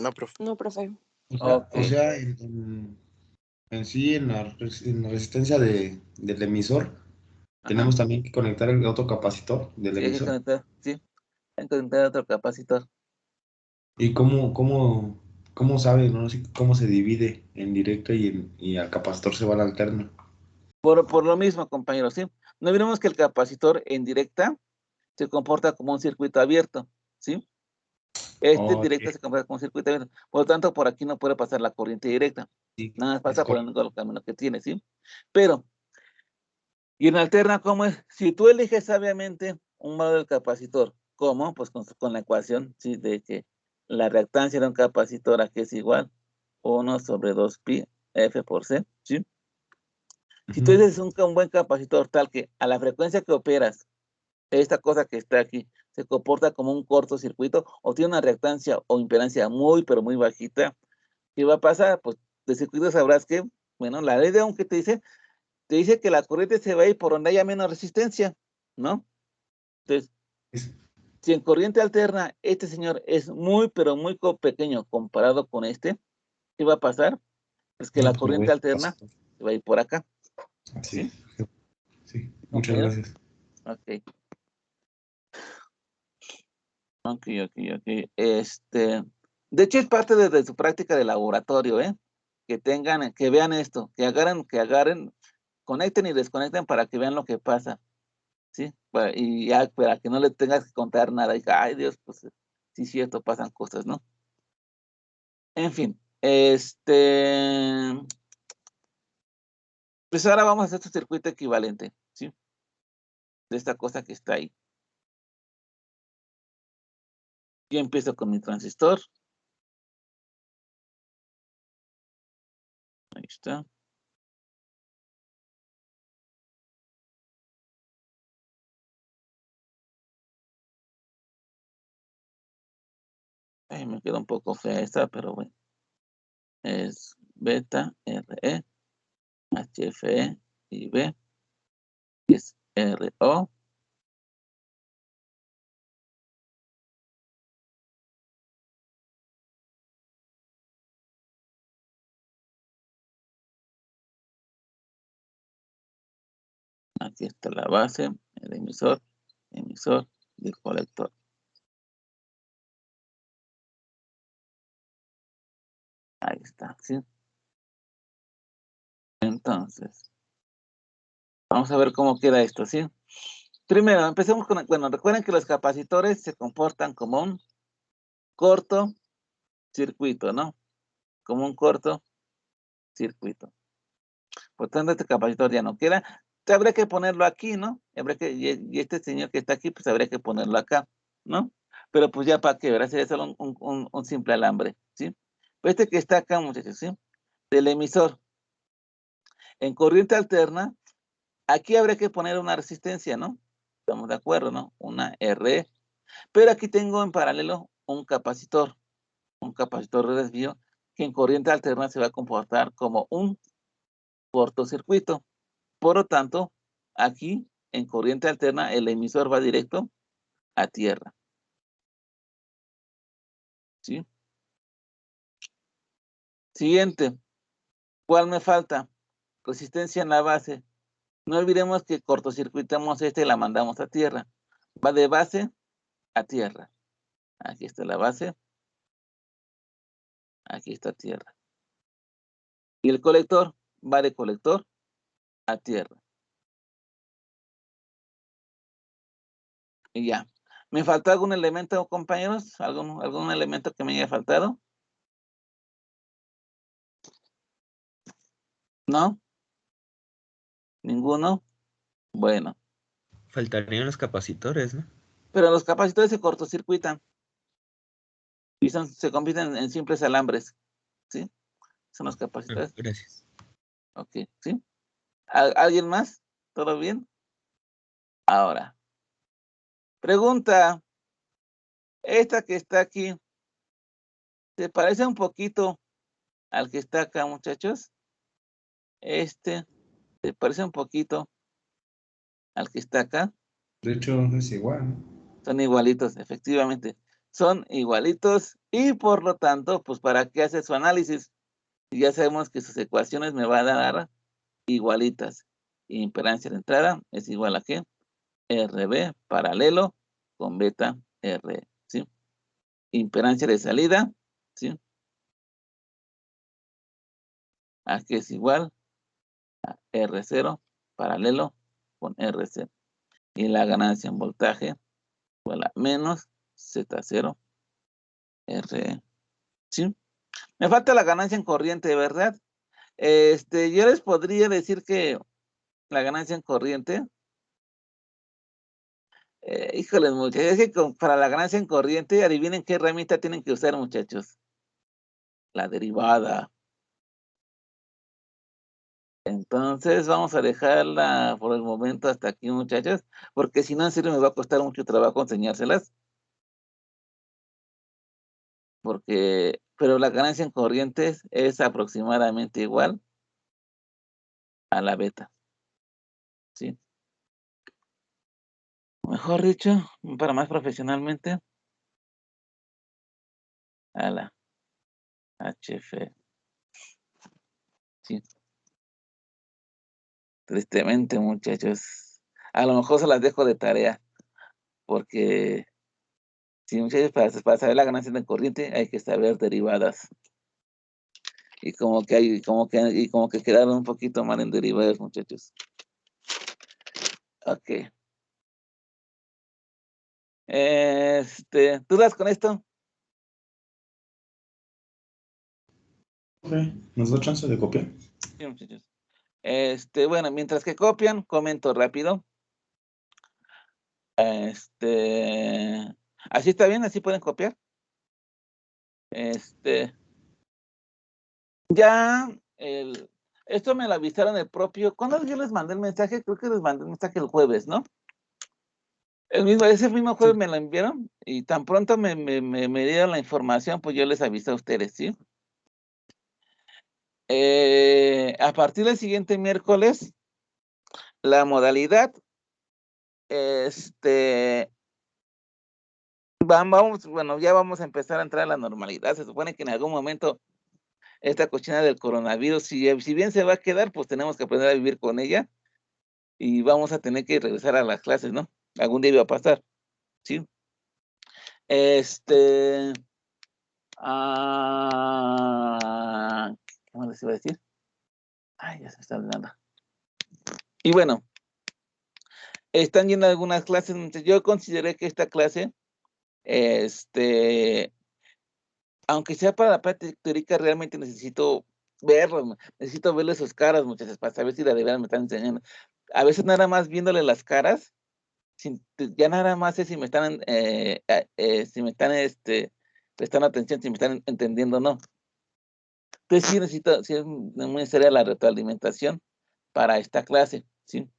No, profe. No, profe. O sea, en sí, en la resistencia del emisor, Ajá. tenemos también que conectar el otro capacitor del Sí, hay que emisor. conectar, sí. Hay que conectar otro capacitor. ¿Y cómo sabe, no? Sí, cómo se divide en directa y al capacitor se va al alterno? Por lo mismo, compañeros, ¿sí? No olvidemos que el capacitor en directa se comporta como un circuito abierto, ¿sí? En directa se comporta como un circuito abierto. Por lo tanto, por aquí no puede pasar la corriente directa. Sí, Nada más es pasa por el correcto. único camino que tiene, ¿sí? Pero, y en alterna, ¿cómo es? Si tú eliges sabiamente un valor del capacitor, ¿cómo? Pues con la ecuación, ¿sí? De que la reactancia de un capacitor aquí es igual 1 sobre 2pi F por C, ¿sí? Si tú Ujú. dices un buen capacitor tal que a la frecuencia que operas, esta cosa que está aquí se comporta como un cortocircuito o tiene una reactancia o impedancia muy, pero muy bajita, ¿qué va a pasar? Pues de circuito sabrás que, bueno, la ley de Ohm que te dice que la corriente se va a ir por donde haya menos resistencia, ¿no? Entonces, Es- si en corriente alterna este señor es muy, pero muy pequeño comparado con este, ¿qué va a pasar? Pues que la Pues me voy corriente al alterna capacitor. se va a ir por acá, Sí, ¿sí? sí. Muchas ¿Compañero? gracias. Ok. Ok. De hecho, es parte de su práctica de laboratorio, ¿eh? Que vean esto, que agarren, conecten y desconecten para que vean lo que pasa, ¿sí? Y ya, para que no le tengas que contar nada, y ay Dios, pues sí, cierto, pasan cosas, ¿no? En fin, pues ahora vamos a hacer este circuito equivalente, ¿sí? De esta cosa que está ahí. Yo empiezo con mi transistor. Ahí está. Ay, me queda un poco fea esta, pero bueno. Es beta, RE, HFE y B, es RO. Aquí está la base, el emisor y el colector. Ahí está, ¿sí? Entonces, vamos a ver cómo queda esto, ¿sí? Primero, empecemos con, bueno, recuerden que los capacitores se comportan como un corto circuito, ¿no? Como un corto circuito. Por tanto, este capacitor ya no queda. Habría que ponerlo aquí, ¿no? Y este señor que está aquí, pues habría que ponerlo acá, ¿no? Pero pues ya para qué, ¿verdad? Sería solo un simple alambre, ¿sí? Pero este que está acá, muchachos, ¿sí? Del emisor. En corriente alterna, aquí habría que poner una resistencia, ¿no? Estamos de acuerdo, ¿no? Una RE. Pero aquí tengo en paralelo un capacitor de desvío que en corriente alterna se va a comportar como un cortocircuito. Por lo tanto, aquí en corriente alterna el emisor va directo a tierra. ¿Sí? Siguiente. ¿Cuál me falta? Resistencia en la base. No olvidemos que cortocircuitamos y la mandamos a tierra. Va de base a tierra. Aquí está la base. Aquí está tierra. Y el colector va de colector a tierra. Y ya. ¿Me faltó algún elemento, compañeros? ¿Algún elemento que me haya faltado? ¿No? ¿Ninguno? Bueno. Faltarían los capacitores, ¿no? Pero los capacitores se cortocircuitan y se convierten en simples alambres. ¿Sí? Son los capacitores. Gracias. Ok, ¿sí? ¿Alguien más? ¿Todo bien? Ahora. Pregunta. Esta que está aquí, ¿se parece un poquito al que está acá, muchachos? ¿Se parece un poquito al que está acá? De hecho, es igual, ¿no? Son igualitos, efectivamente. Son igualitos y por lo tanto, pues ¿para qué hace su análisis? Y ya sabemos que sus ecuaciones me van a dar igualitas. Impedancia de entrada es igual a ¿qué? RB paralelo con beta R, ¿sí? Impedancia de salida, ¿sí? A que es igual a R0 paralelo con RC. Y la ganancia en voltaje igual a menos Z0 R, ¿sí? Me falta la ganancia en corriente, ¿verdad? Yo les podría decir que la ganancia en corriente, híjoles, muchachos, es que para la ganancia en corriente, adivinen qué herramienta tienen que usar, muchachos. La derivada. Entonces, vamos a dejarla por el momento hasta aquí, muchachos, porque si no, en serio me va a costar mucho trabajo enseñárselas. Pero la ganancia en corrientes es aproximadamente igual a la beta, ¿sí? Mejor dicho, para más profesionalmente, a la HF, ¿sí? Tristemente, muchachos. A lo mejor se las dejo de tarea, porque si muchachos, para saber la ganancia de corriente hay que saber derivadas. Y como que quedaron un poquito mal en derivadas, muchachos. Ok. ¿Dudas con esto? Ok, ¿nos da chance de copiar? Sí, muchachos. Bueno, mientras que copian, comento rápido. ¿Así está bien? ¿Así pueden copiar? Ya, esto me lo avisaron el propio. ¿Cuándo yo les mandé el mensaje? Creo que les mandé el mensaje el jueves, ¿no? Ese mismo jueves me lo enviaron y tan pronto me dieron la información, pues yo les avisé a ustedes, ¿sí? A partir del siguiente miércoles, la modalidad, bueno, ya vamos a empezar a entrar a la normalidad. Se supone que en algún momento esta cuestión del coronavirus, si bien se va a quedar, pues tenemos que aprender a vivir con ella y vamos a tener que regresar a las clases, ¿no? Algún día va a pasar, ¿sí? ¿Qué más les iba a decir? Ay, ya se me está olvidando. Y bueno, están yendo algunas clases. Yo consideré que esta clase, aunque sea para la práctica teórica, realmente necesito verlos, necesito verles sus caras muchas veces para saber si de verdad me están enseñando. A veces nada más viéndole las caras, ya nada más sé si me están, si me están prestando atención, si me están entendiendo o no. Entonces sí necesito, sí es muy necesaria la retroalimentación para esta clase, ¿sí?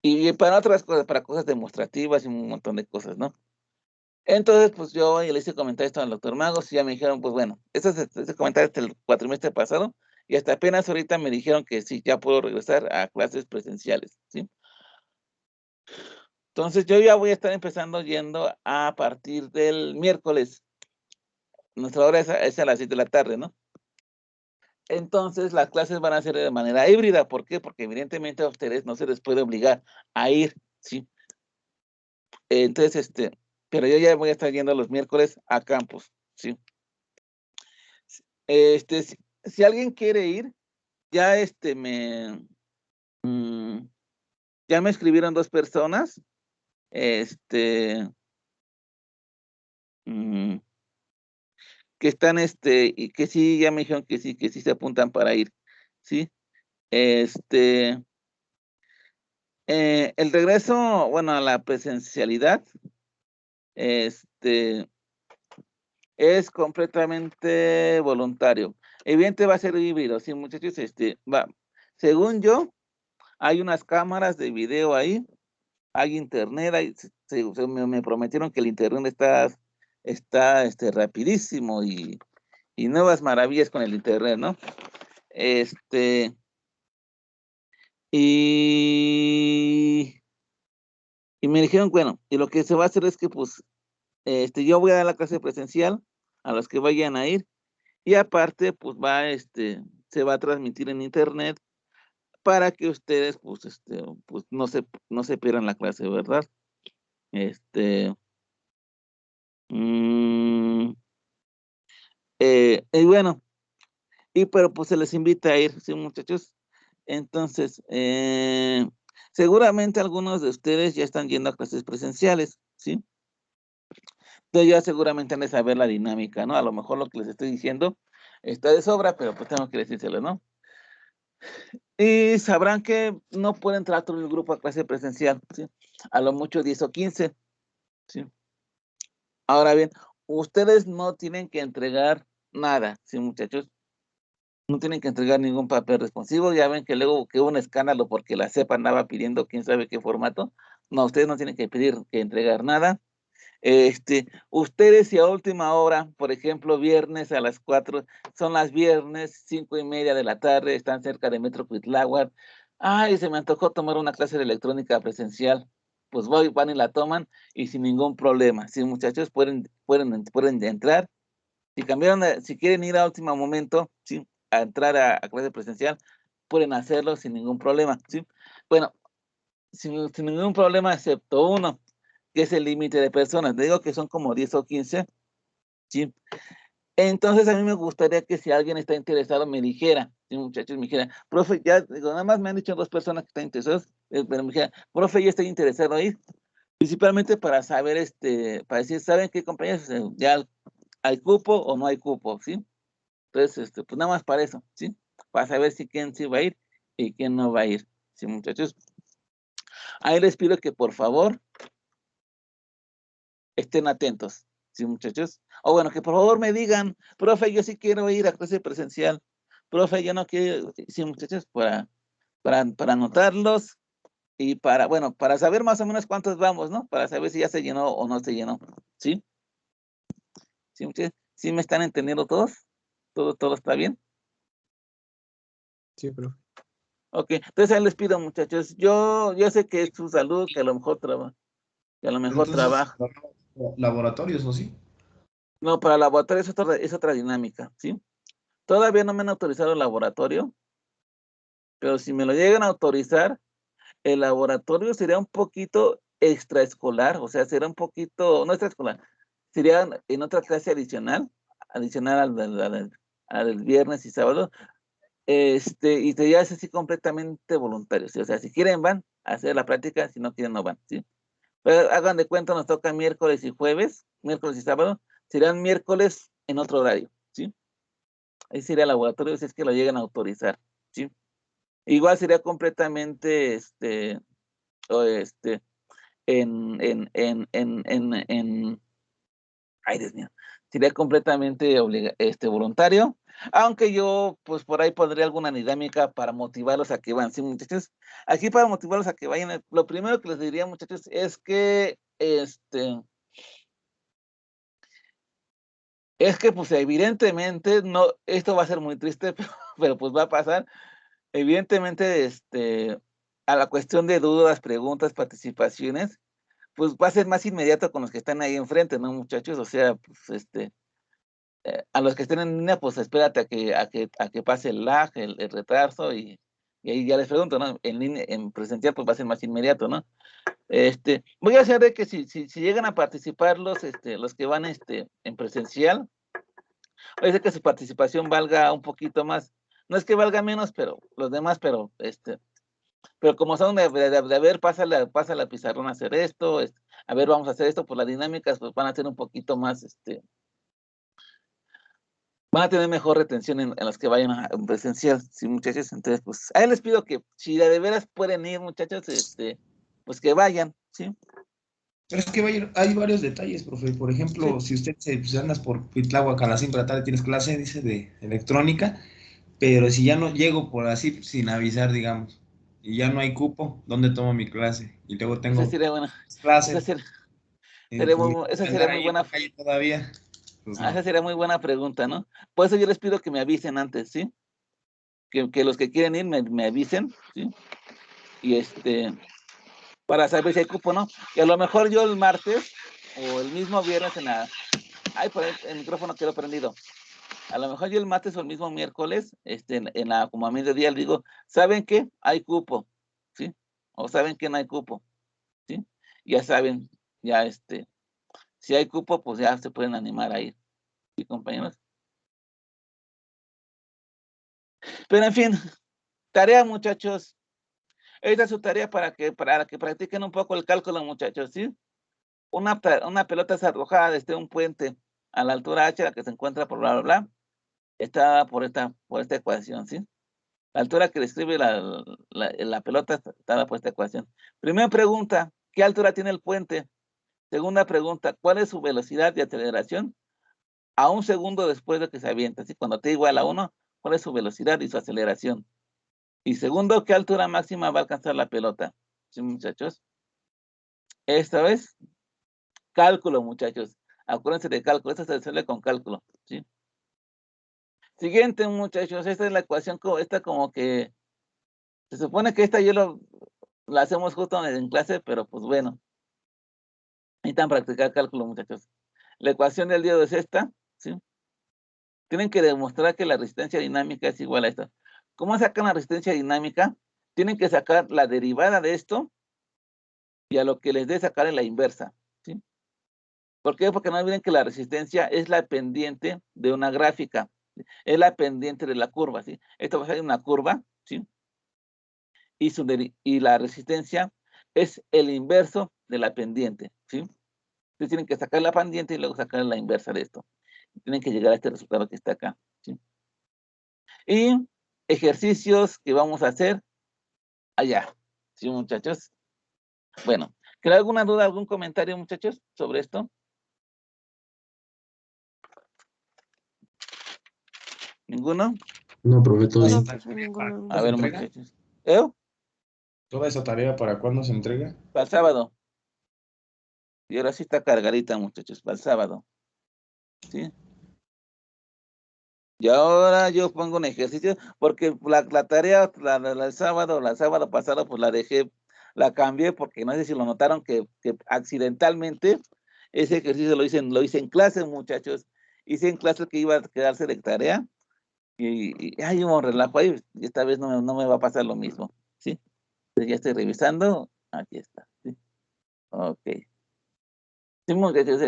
Y para otras cosas, para cosas demostrativas y un montón de cosas, ¿no? Entonces, pues yo le hice comentar esto al doctor Magos y ya me dijeron, pues bueno, ese comentario hasta el cuatrimestre pasado y hasta apenas ahorita me dijeron que sí, ya puedo regresar a clases presenciales, ¿sí? Entonces yo ya voy a estar empezando yendo a partir del miércoles. Nuestra hora es a las 7 de la tarde, ¿no? Entonces las clases van a ser de manera híbrida. ¿Por qué? Porque evidentemente a ustedes no se les puede obligar a ir, ¿sí? Entonces, pero yo ya voy a estar yendo los miércoles a campus, ¿sí? Si alguien quiere ir, ya ya me escribieron 2 personas, que están, y que sí, ya me dijeron que sí se apuntan para ir, ¿sí? El regreso, bueno, a la presencialidad, es completamente voluntario. Evidentemente va a ser híbrido, sí, muchachos, según yo, hay unas cámaras de video ahí, hay internet, me prometieron que el internet está rapidísimo y nuevas maravillas con el internet, ¿no? Y me dijeron, bueno, y lo que se va a hacer es que, pues, yo voy a dar la clase presencial a los que vayan a ir, y aparte, pues, se va a transmitir en internet para que ustedes, pues, pues, no se pierdan la clase, ¿verdad? Y bueno, pero pues se les invita a ir, ¿sí, muchachos? Entonces, seguramente algunos de ustedes ya están yendo a clases presenciales, ¿sí? Entonces ya seguramente han de saber la dinámica, ¿no? A lo mejor lo que les estoy diciendo está de sobra, pero pues tengo que decírselo, ¿no? Y sabrán que no puede entrar todo el grupo a clase presencial, ¿sí? A lo mucho 10 o 15, ¿sí? Ahora bien, ustedes no tienen que entregar nada, ¿sí, muchachos? No tienen que entregar ningún papel responsivo. Ya ven que luego que hubo un escándalo porque la CEP andaba pidiendo quién sabe qué formato. No, ustedes no tienen que entregar nada. Ustedes si a última hora, por ejemplo, viernes a las 4, son las viernes 5:30 de la tarde, están cerca de Metro Cuitláhuac. Ay, se me antojó tomar una clase de electrónica presencial. Pues van y la toman y sin ningún problema. Sí, muchachos, pueden entrar. Si quieren ir a último momento, sí, a entrar a clase presencial, pueden hacerlo sin ningún problema, ¿sí? Bueno, sin ningún problema, excepto uno, que es el límite de personas. Le digo que son como 10 o 15, ¿sí? Entonces, a mí me gustaría que si alguien está interesado, me dijera, ¿sí, muchachos? Me dijera, profe, ya, digo, nada más me han dicho 2 personas que están interesadas, pero me dijera, profe, yo estoy interesado ahí, principalmente para saber, para decir, ¿saben qué, compañeros? Ya hay cupo o no hay cupo, ¿sí? Entonces, pues nada más para eso, ¿sí? Para saber si quién sí va a ir y quién no va a ir, ¿sí, muchachos? Ahí les pido que por favor estén atentos, ¿sí, muchachos? O bueno, que por favor me digan, profe, yo sí quiero ir a clase presencial, profe, yo no quiero, sí, muchachos, para anotarlos Y para saber más o menos cuántos vamos, ¿no? Para saber si ya se llenó o no se llenó, ¿sí? ¿Sí me están entendiendo todos? ¿Todo está bien? Sí, profe. Ok, entonces ahí les pido, muchachos, yo sé que es su salud, que a lo mejor trabaja. Laboratorios, ¿o sí? No, para laboratorio es otra dinámica, ¿sí? Todavía no me han autorizado el laboratorio, pero si me lo llegan a autorizar, el laboratorio sería un poquito extraescolar, o sea, será un poquito, no extraescolar, sería en otra clase adicional al del viernes y sábado, y sería así completamente voluntario, ¿sí? O sea, si quieren van a hacer la práctica, si no quieren no van, ¿sí? Pero hagan de cuenta, nos toca miércoles y jueves, miércoles y sábado, serían miércoles en otro horario, ¿sí? Ahí sería el laboratorio si es que lo llegan a autorizar, ¿sí? Igual sería completamente, o ay, Dios mío, sería completamente voluntario, aunque yo, pues, por ahí pondría alguna dinámica para motivarlos a que vayan, sí, muchachos, aquí para motivarlos a que vayan, lo primero que les diría, muchachos, es que, pues, evidentemente, no, esto va a ser muy triste, pero pues va a pasar, evidentemente, a la cuestión de dudas, preguntas, participaciones, pues va a ser más inmediato con los que están ahí enfrente, ¿no, muchachos? O sea, pues, a los que estén en línea, pues espérate a que pase el lag, el retraso, y ahí ya les pregunto, ¿no? En línea, en presencial, pues va a ser más inmediato, ¿no? Voy a hacer de que si llegan a participar los que van en presencial, voy a hacer que su participación valga un poquito más. No es que valga menos, pero los demás, pero como son de ver, pasa la pizarrón a hacer esto, a ver, vamos a hacer esto, pues las dinámicas pues van a ser un poquito más, van a tener mejor retención en los que vayan a presencial, sí, muchachos. Entonces, pues, ahí les pido que si de veras pueden ir, muchachos, pues que vayan, ¿sí? Pero es que hay varios detalles, profe. Por ejemplo, si usted pues, andas por Cuitláhuac a las 5 de la tarde, tienes clase, dice, de electrónica, pero si ya no llego por así, sin avisar, digamos, y ya no hay cupo, ¿dónde tomo mi clase? Y luego Esa tengo sería buena, clases, sería pues, esa sería andar muy ahí en buena, la calle todavía. Pues no. esa sería muy buena pregunta, ¿no? Por eso yo les pido que me avisen antes, ¿sí? Que los que quieren ir me avisen, ¿sí? Y para saber si hay cupo, ¿no? Y a lo mejor yo el martes o el mismo viernes ay, por ahí el micrófono quedó prendido. A lo mejor yo el martes o el mismo miércoles, como a mediodía, le digo, ¿saben qué? Hay cupo, ¿sí? O ¿saben que no hay cupo? ¿Sí? Ya saben, ya si hay cupo, pues ya se pueden animar a ir, ¿sí, compañeros? Pero en fin, tarea, muchachos. Esta es su tarea para que practiquen un poco el cálculo, muchachos, ¿sí? Una pelota es arrojada desde un puente a la altura h, la que se encuentra por bla, bla, bla, está por esta ecuación, ¿sí? La altura que describe la pelota está por esta ecuación. Primera pregunta, ¿qué altura tiene el puente? Segunda pregunta, ¿cuál es su velocidad de aceleración a un segundo después de que se avienta? ¿Sí? Cuando t igual a 1, ¿cuál es su velocidad y su aceleración? Y segundo, ¿qué altura máxima va a alcanzar la pelota? ¿Sí, muchachos? Esta vez, cálculo, muchachos. Acuérdense de cálculo, esta se resuelve con cálculo, ¿sí? Siguiente, muchachos, esta es la ecuación, esta como que, se supone que esta la hacemos justo en clase, pero pues bueno, necesitan practicar cálculo, muchachos. La ecuación del diodo es esta, ¿sí? Tienen que demostrar que la resistencia dinámica es igual a esto. ¿Cómo sacan la resistencia dinámica? Tienen que sacar la derivada de esto y a lo que les dé sacar en la inversa, ¿sí? ¿Por qué? Porque no olviden que la resistencia es la pendiente de una gráfica, ¿sí? Es la pendiente de la curva, ¿sí? Esto va a ser una curva, ¿sí? Y la resistencia es el inverso de la pendiente, ¿sí? Entonces tienen que sacar la pendiente y luego sacar la inversa de esto. Tienen que llegar a este resultado que está acá, ¿sí? Y ejercicios que vamos a hacer allá, ¿sí, muchachos? Bueno, ¿queda alguna duda, algún comentario, muchachos, sobre esto? ¿Ninguno? No, profe, todo No, bien. profe, ninguno. A ver, muchachos. ¿Eh? ¿Toda esa tarea para cuándo se entrega? Para el sábado. Y ahora sí está cargadita, muchachos, para el sábado. ¿Sí? Y ahora yo pongo un ejercicio, porque la tarea, el sábado pasado, pues la dejé, la cambié, porque no sé si lo notaron que accidentalmente ese ejercicio lo hice en clase, muchachos. Hice en clase que iba a quedarse de tarea, y hay un relajo ahí, y esta vez no me va a pasar lo mismo, ¿sí? Entonces ya estoy revisando, aquí está, ¿sí? Ok. Sí, muchachos,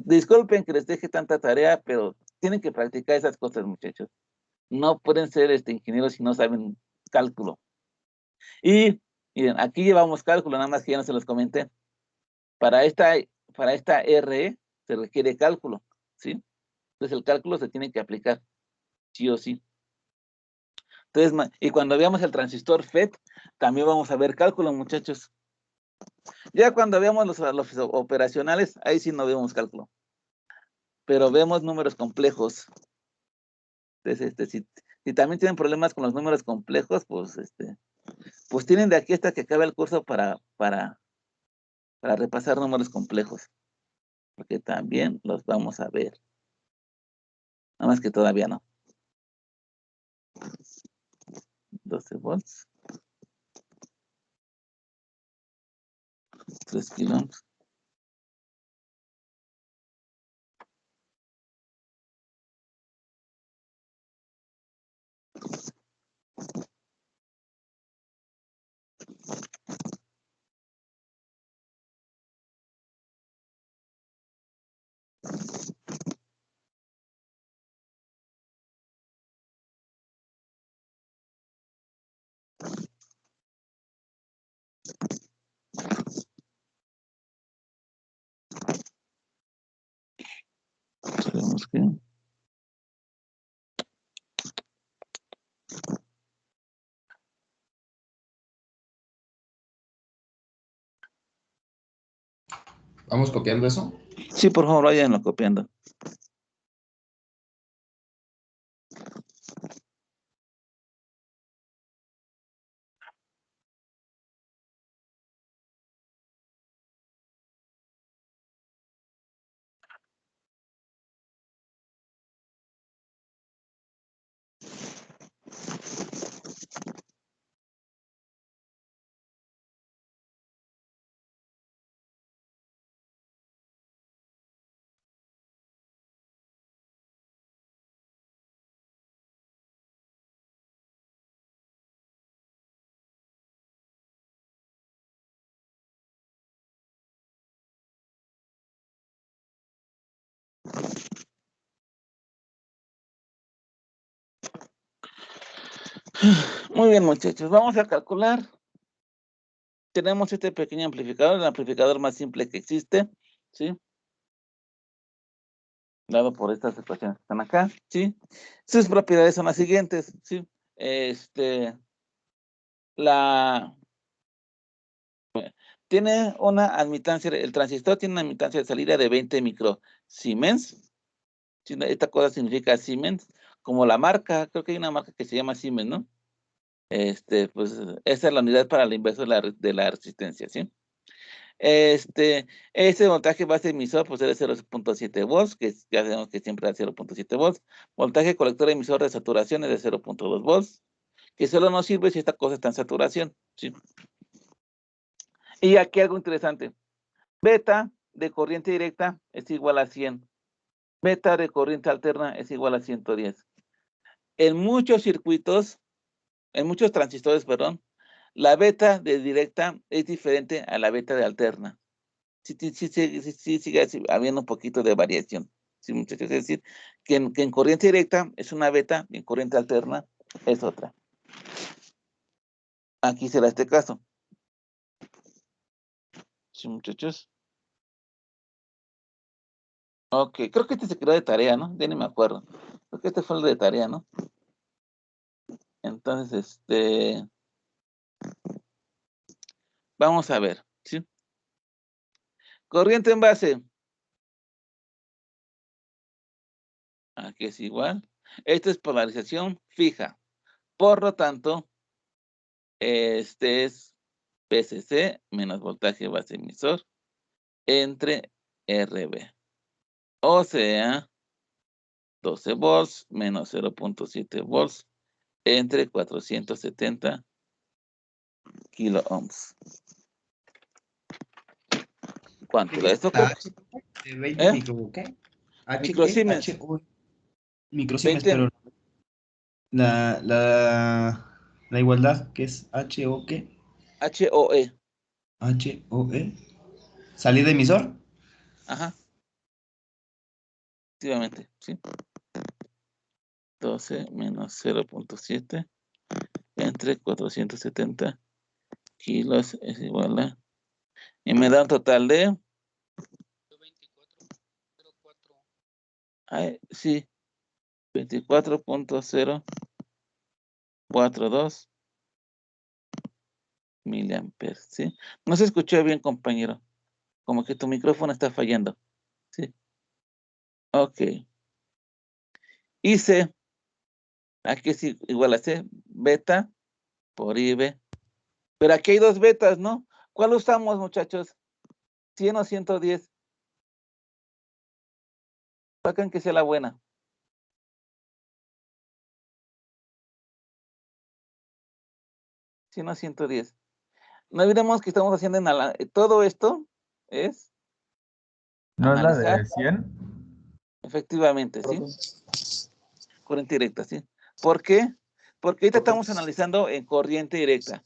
disculpen que les deje tanta tarea, pero tienen que practicar esas cosas, muchachos. No pueden ser ingenieros si no saben cálculo. Y miren, aquí llevamos cálculo, nada más que ya no se los comenté. Para esta RE se requiere cálculo, ¿sí? Entonces el cálculo se tiene que aplicar, sí o sí. Entonces, y cuando veamos el transistor FET, también vamos a ver cálculo, muchachos. Ya cuando veamos los operacionales, ahí sí no vemos cálculo. Pero vemos números complejos. Entonces, si también tienen problemas con los números complejos, pues tienen de aquí hasta que acabe el curso para repasar números complejos, porque también los vamos a ver. Nada más que todavía no. 12 volts. 3 kilómetros. Sabemos que ¿Vamos copiando eso? sí, por favor, váyanlo copiando. Muy bien, muchachos, vamos a calcular. Tenemos este pequeño amplificador, el amplificador más simple que existe, ¿sí? Dado por estas ecuaciones que están acá, ¿sí? Sus propiedades son las siguientes, ¿sí? Tiene una admitancia, el transistor tiene una admitancia de salida de 20 microsiemens. Esta cosa significa Siemens, como la marca, creo que hay una marca que se llama Siemens, ¿no? Pues esa es la unidad para la inversa de la resistencia, ¿sí? Este voltaje base emisor pues es de 0.7 volts, que ya sabemos que siempre da 0.7 volts. Voltaje colector emisor de saturación es de 0.2 volts, que solo nos sirve si esta cosa está en saturación, ¿sí? Y aquí algo interesante. Beta de corriente directa es igual a 100. Beta de corriente alterna es igual a 110. En muchos circuitos, en muchos transistores, perdón, la beta de directa es diferente a la beta de alterna. Sí sigue habiendo un poquito de variación. Sí, muchachos, es decir, que en corriente directa es una beta y en corriente alterna es otra. Aquí será este caso. Sí, muchachos. Ok, creo que este se creó de tarea, ¿no? Ya ni me acuerdo. Creo que este fue el de tarea, ¿no? Entonces, vamos a ver, ¿sí? Corriente en base. Aquí es igual. Esta es polarización fija. Por lo tanto, este es VCC menos voltaje base emisor entre RB. O sea, 12 volts menos 0.7 volts entre 470 kilo ohms. ¿Cuánto da esto? La H de 20 micro, ¿qué? H, Microsiemens. H, O, microsiemens, 20. pero la igualdad, que es H, O, ¿qué? HOE. H, O, E. ¿Salida emisor? Ajá. Efectivamente, sí. 12 menos 0.7 entre 470 kilos es igual a... Y me da un total de... 24.04. Ay, sí. 24.042 miliamperes, ¿sí? No se escuchó bien, compañero. Como que tu micrófono está fallando. Sí. Ok. Y C, aquí es igual a C, beta por IB. Pero aquí hay dos betas, ¿no? ¿Cuál usamos, muchachos? 100 o 110. Sacan que sea la buena. 100 o 110. No olvidemos que estamos haciendo todo esto es ¿No es la analizar. de 100? Efectivamente, ¿sí? Corriente directa, ¿sí? ¿Por qué? Porque ahorita estamos analizando en corriente directa.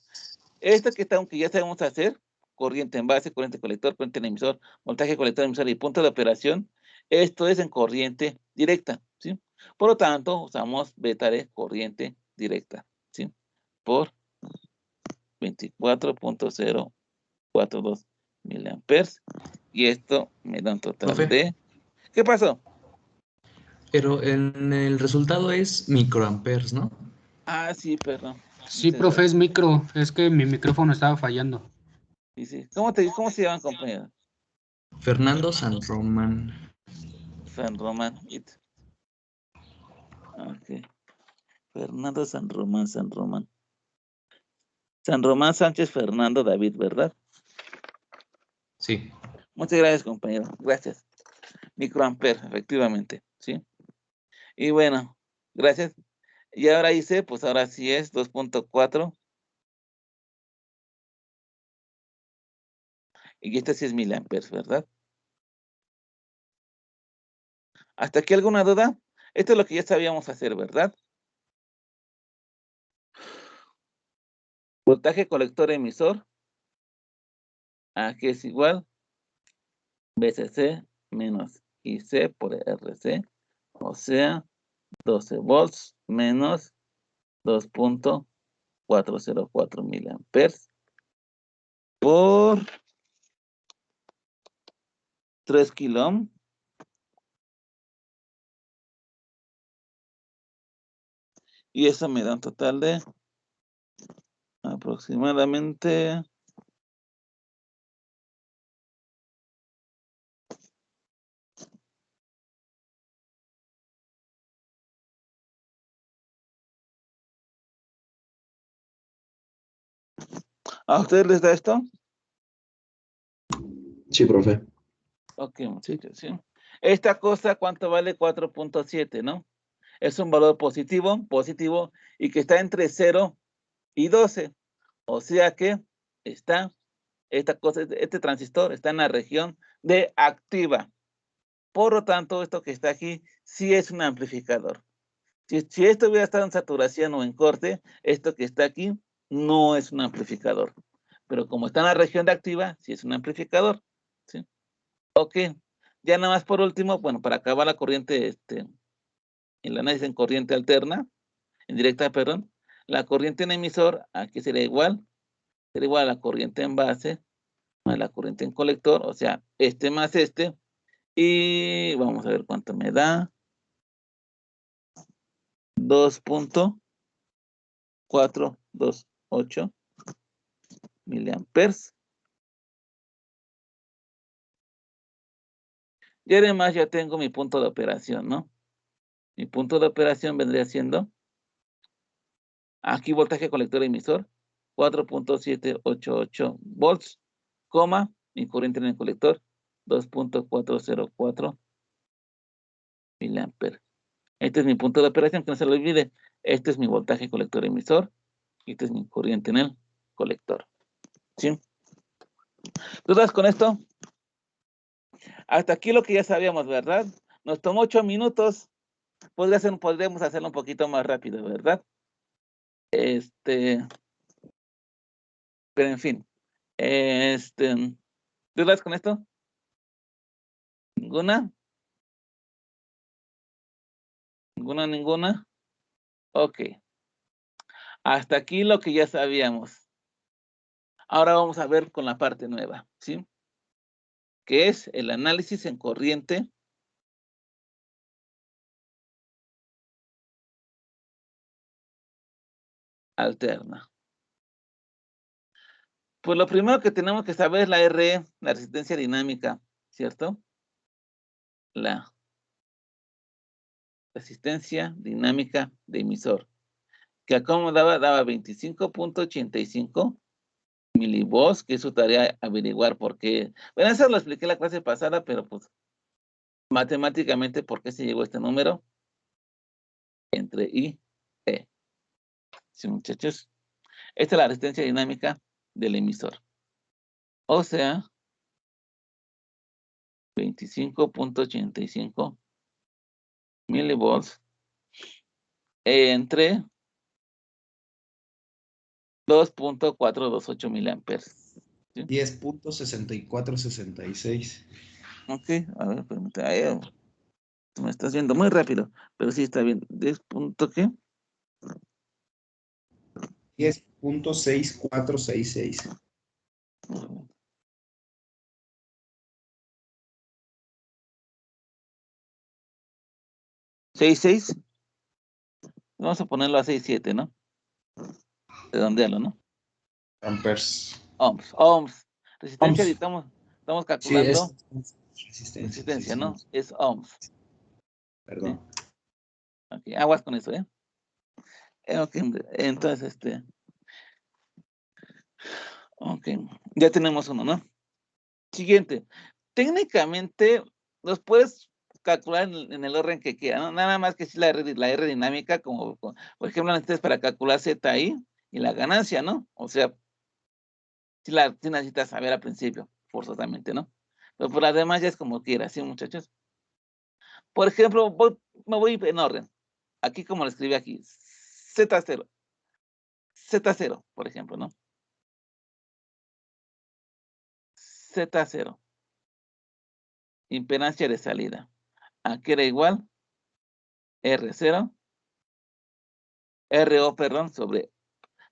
Esto que ya sabemos hacer, corriente en base, corriente colector, corriente en emisor, voltaje colector, emisor y punto de operación, esto es en corriente directa, ¿sí? Por lo tanto, usamos beta de corriente directa, ¿sí? Por 24.042 miliamperes. Y esto me da un total Profe. de... ¿Qué pasó? Pero en el resultado es microamperes, ¿no? Ah, sí, perdón. Sí, profe, es micro. Es que mi micrófono estaba fallando. Sí, sí. ¿Cómo se llaman, compañeros? Fernando San Román. San Román. Ok. Fernando San Román, San Román. San Román Sánchez Fernando David, ¿verdad? Sí. Muchas gracias, compañero. Gracias. Microamper, efectivamente, ¿sí? Y bueno, gracias. Y ahora hice, pues ahora sí es 2.4. Y este sí es miliamperes, ¿verdad? ¿Hasta aquí alguna duda? Esto es lo que ya sabíamos hacer, ¿verdad? Voltaje colector emisor. Aquí es igual. VCC menos IC por RC. O sea, 12 volts menos 2.404 miliamperes por 3 kilo ohm. Y eso me da un total de aproximadamente ¿a ustedes les da esto? Sí, profe. Ok, muchachos, ¿sí? Esta cosa, ¿cuánto vale? 4.7, ¿no? Es un valor positivo, y que está entre 0 y 12. O sea que esta cosa, este transistor está en la región de activa. Por lo tanto, esto que está aquí sí es un amplificador. Si esto hubiera estado en saturación o en corte, esto que está aquí no es un amplificador. Pero como está en la región de activa, sí es un amplificador. ¿Sí? Ok. Ya nada más por último, bueno, para acabar la corriente, el análisis en corriente alterna, en directa, perdón, la corriente en emisor, aquí sería igual a la corriente en base, más la corriente en colector, o sea, este más este, y vamos a ver cuánto me da. 2.428 miliamperes. Y además ya tengo mi punto de operación, ¿no? Mi punto de operación vendría siendo aquí voltaje colector emisor, 4.788 volts, coma, mi corriente en el colector, 2.404 miliamperes. Este es mi punto de operación, que no se lo olvide. Este es mi voltaje colector emisor. Y este es mi corriente en el colector. ¿Sí? ¿Dudas con esto? Hasta aquí lo que ya sabíamos, ¿verdad? Nos tomó 8 minutos. Podríamos hacerlo un poquito más rápido, ¿verdad? Pero en fin. ¿Dudas con esto? ¿Ninguna? ¿Ninguna? Ok. Hasta aquí lo que ya sabíamos. Ahora vamos a ver con la parte nueva, ¿sí? Que es el análisis en corriente alterna. Pues lo primero que tenemos que saber es la RE, la resistencia dinámica, ¿cierto? La resistencia dinámica de emisor, que como daba 25.85 milivolts, que es su tarea averiguar por qué. Bueno, eso lo expliqué en la clase pasada, pero pues matemáticamente, ¿por qué se llegó a este número? Entre I y E. Sí, muchachos. Esta es la resistencia dinámica del emisor. O sea, 25.85 milivolts entre 2.428 miliamperes. ¿Sí? 10.6466. Ok, a ver, permítame. Me estás viendo muy rápido, pero sí está bien. 10 punto ¿qué? 10.6466. ¿6.6? Vamos a ponerlo a 6.7, ¿no? Redondearlo, ¿no? Amperes. Ohms. Resistencia, Ohms. estamos Sí, calculando es resistencia. resistencia, Sí, ¿no? sí. Es ohms. Perdón. ¿Sí? Ok, aguas con eso, ¿eh? Ok, entonces, ok, ya tenemos uno, ¿no? Siguiente. Técnicamente, los puedes calcular en el orden que quieran, ¿no? Nada más que si la R dinámica, como, por ejemplo, necesitas para calcular ZI y la ganancia, ¿no? O sea, si necesitas saber al principio, forzosamente, ¿no? Pero por las demás ya es como quieras, ¿sí, muchachos? Por ejemplo, me voy en orden. Aquí como lo escribí aquí, Z0. Z0, por ejemplo, ¿no? Z0. Impedancia de salida. Aquí era igual R0, RO, perdón, sobre,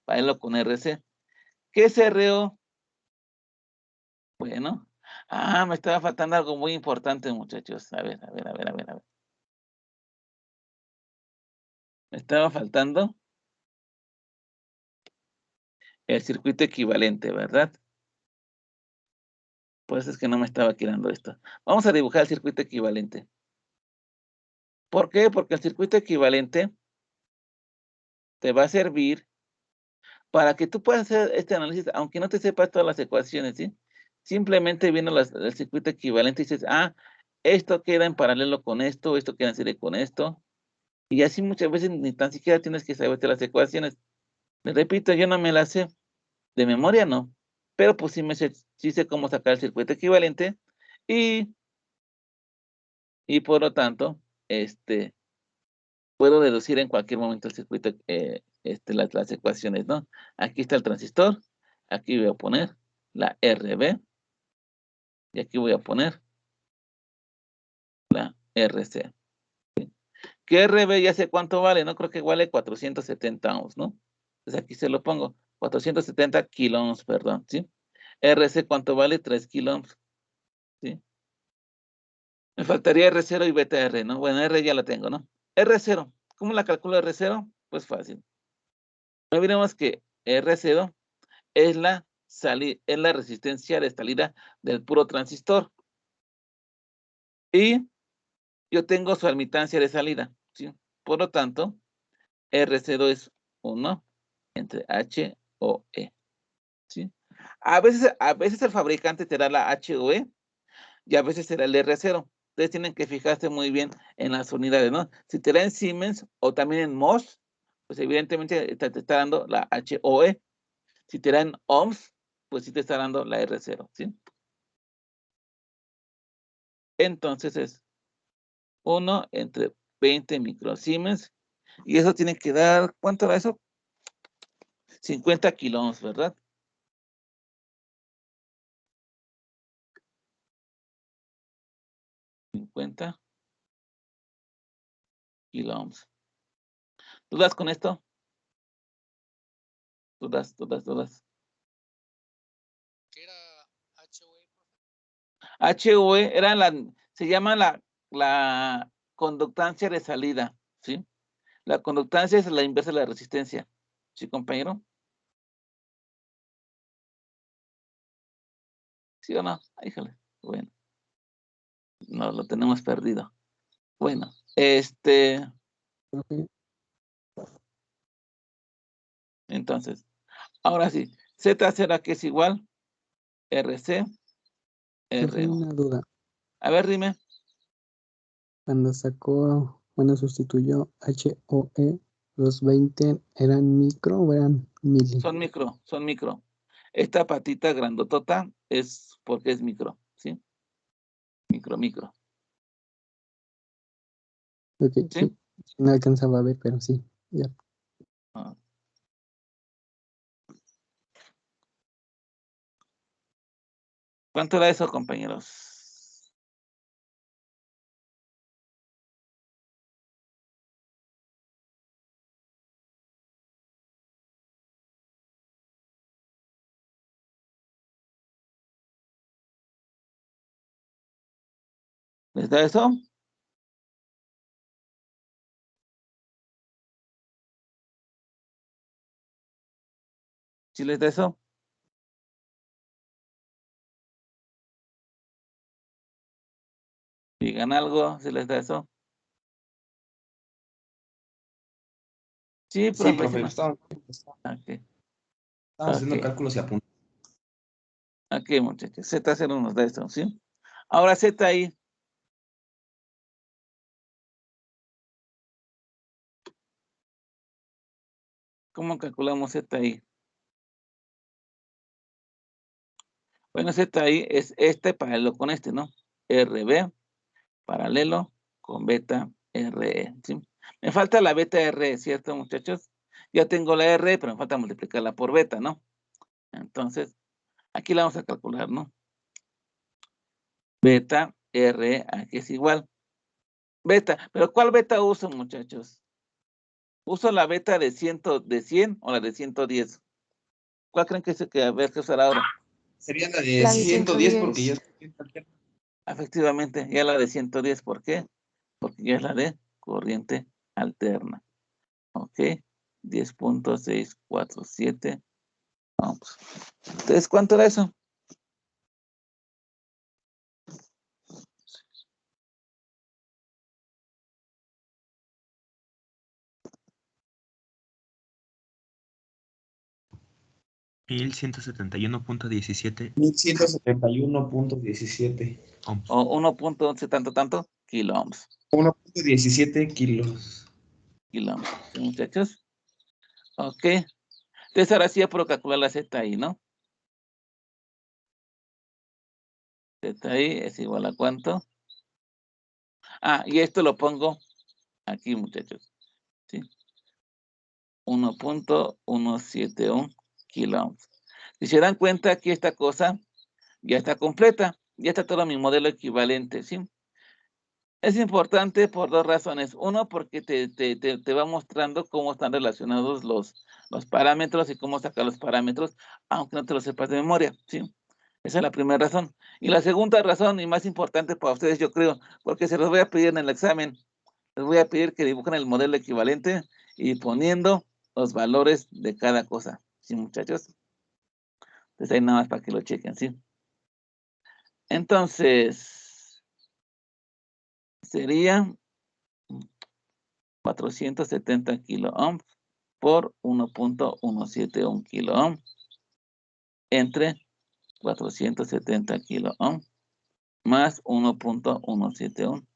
para irlo con RC. ¿Qué es RO? Bueno, me estaba faltando algo muy importante, muchachos. A ver. Me estaba faltando el circuito equivalente, ¿verdad? Por eso es que no me estaba quedando esto. Vamos a dibujar el circuito equivalente. ¿Por qué? Porque el circuito equivalente te va a servir para que tú puedas hacer este análisis, aunque no te sepas todas las ecuaciones, ¿sí? Simplemente viendo el circuito equivalente y dices, esto queda en paralelo con esto queda en serie con esto. Y así muchas veces ni tan siquiera tienes que saberte las ecuaciones. Les repito, yo no me las sé. De memoria no. Pero pues sí sé cómo sacar el circuito equivalente. Y por lo tanto, puedo deducir en cualquier momento el circuito, las ecuaciones, ¿no? Aquí está el transistor. Aquí voy a poner la RB. Y aquí voy a poner la RC. Que RB ya sé cuánto vale, ¿no? Creo que vale 470 ohms, ¿no? Entonces aquí se lo pongo. 470 kilo ohms, perdón, ¿sí? RC, ¿cuánto vale? 3 kilo ohms, ¿sí? Me faltaría R0 y beta R, ¿no? Bueno, R ya la tengo, ¿no? R0, ¿cómo la calculo R0? Pues fácil. Ya veremos que R0 es la resistencia de salida del puro transistor. Y yo tengo su admitancia de salida, ¿sí? Por lo tanto, R0 es 1 entre H o E. ¿sí? A veces el fabricante te da la HOE y a veces será el R0. Ustedes tienen que fijarse muy bien en las unidades, ¿no? Si te da en Siemens o también en Moss, pues evidentemente te está dando la HOE. Si te da en ohms, pues sí te está dando la R0, ¿sí? Entonces es 1 entre 20 microsiemens. Y eso tiene que dar, ¿cuánto da eso? 50 kiloohms, ¿verdad? 50 kiloohms. ¿Dudas con esto? ¿Dudas? ¿Qué era HOE? HOE era se llama la conductancia de salida, ¿sí? La conductancia es la inversa de la resistencia. ¿Sí, compañero? ¿Sí o no? Híjole, bueno. No, lo tenemos perdido. Bueno, entonces, ahora sí, Z será que es igual RC, Tengo RO. una duda. A ver, dime. Cuando sustituyó HOE, los 20 ¿eran micro o eran mili? Son micro. Esta patita grandotota es porque es micro, ¿sí? Micro. Ok, ¿Sí? sí. No alcanzaba a ver, pero sí, ya. Ah. ¿Cuánto era eso, compañeros? ¿Les da eso? ¿Sí les da eso? Digan algo, ¿sí les da eso? Sí, Sí, profe. profe, estamos haciendo Ok. cálculos y apuntes. Aquí, muchachos. Z0 nos da eso, ¿sí? Ahora Z ahí. ¿Cómo calculamos Z ahí? Bueno, Z ahí es paralelo con ¿no? RB paralelo con beta RE, ¿sí? Me falta la beta RE, ¿cierto, muchachos? Ya tengo la RE, pero me falta multiplicarla por beta, ¿no? Entonces, aquí la vamos a calcular, ¿no? Beta RE, aquí es igual. Beta, ¿pero cuál beta uso, muchachos? ¿Uso la beta de 100 o la de 110? ¿Cuál creen que es el que haber que usar ahora? Sería la de La de 110 porque ya 110. Efectivamente, ya la de 110, ¿por qué? Porque ya es la de corriente alterna. Ok, 10.647. Vamos. Entonces, ¿cuánto era eso? $1171.17 1171.17. ohms. O 1.11 tanto, kiloohms. 1.17 kilos. Kiloohms, ¿sí, muchachos? Ok. Entonces, ahora sí ya puedo calcular la Z ahí, ¿no? Z ahí es igual a ¿cuánto? Ah, y esto lo pongo aquí, muchachos. ¿Sí? 1.171 kiloohms. Si se dan cuenta, aquí esta cosa ya está completa. Ya está todo mi modelo equivalente, ¿sí? Es importante por dos razones. Uno, porque te va mostrando cómo están relacionados los parámetros y cómo sacar los parámetros, aunque no te lo sepas de memoria, ¿sí? Esa es la primera razón. Y la segunda razón, y más importante para ustedes, yo creo, porque se los voy a pedir en el examen. Les voy a pedir que dibujen el modelo equivalente y poniendo los valores de cada cosa. ¿Sí, muchachos? Entonces ahí nada más para que lo chequen, ¿sí? Entonces, sería 470 kiloohms por 1.171 kiloohms. entre 470 kilo ohm más 1.171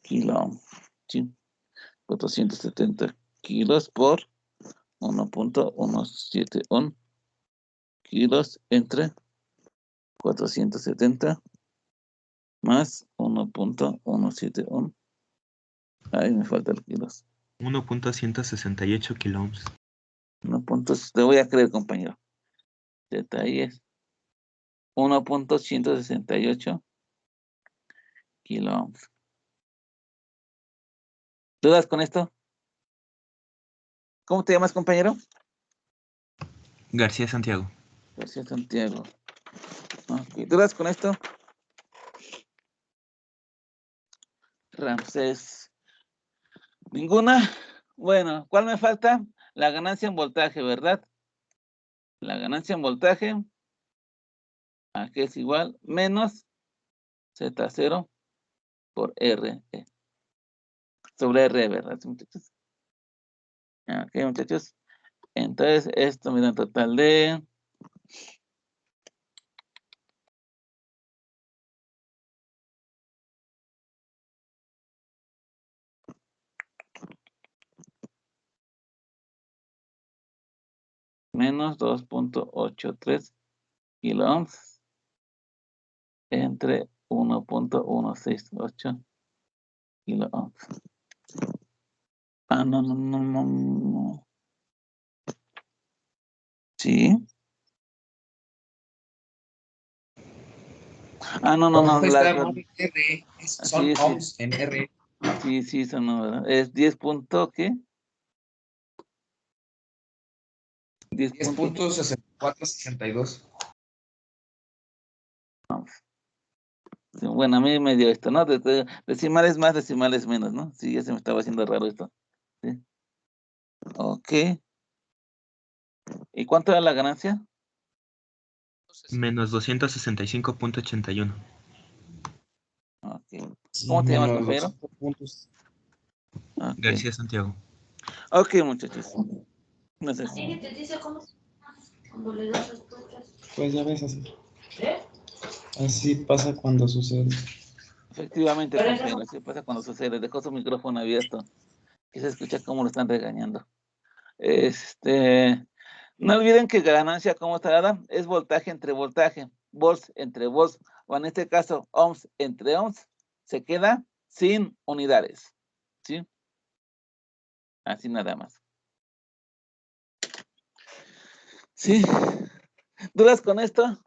kilo ohm. ¿Sí? 470 kilos por 1.171 kilos entre 470 más 1.171. Ahí me falta el kilos. 1.168 kilo ohms. Te voy a creer, compañero. Detalles. 1.168 kilo ohms. ¿Dudas con esto? ¿Cómo te llamas, compañero? García Santiago. García Santiago. Okay. ¿Dudas con esto? Ramsés. ¿Ninguna? Bueno, ¿cuál me falta? La ganancia en voltaje, ¿verdad? La ganancia en voltaje, aquí es igual, menos Z0 por R. Sobre R, ¿verdad, muchachos? Ok, muchachos. Entonces, esto me da un total de... menos 2.83 kilo ohms entre 1.168 kilo ohms. Ah, no. Sí. Ah, no. Está en R, son ohms en R. Sí, son, ¿verdad? Es 10 punto, ¿qué? 10.6462. Sí, bueno, a mí me dio esto, ¿no? Decimales más, decimales menos, ¿no? Sí, ya se me estaba haciendo raro esto. Sí. Ok. ¿Y cuánto era la ganancia? Menos 265.81. Ok. ¿Cómo te llamas, compañero? Puntos. Okay. García Santiago. Ok, muchachos. No sé. Pues ya ves así. Así pasa cuando sucede. Efectivamente, compañero, así pasa cuando sucede. Dejó su micrófono abierto y se escucha cómo lo están regañando. No olviden que ganancia, ¿cómo está dada? Es voltaje entre voltaje, volts entre volts, o en este caso, ohms entre ohms, se queda sin unidades, ¿sí? Así nada más. ¿Sí? ¿Dudas con esto?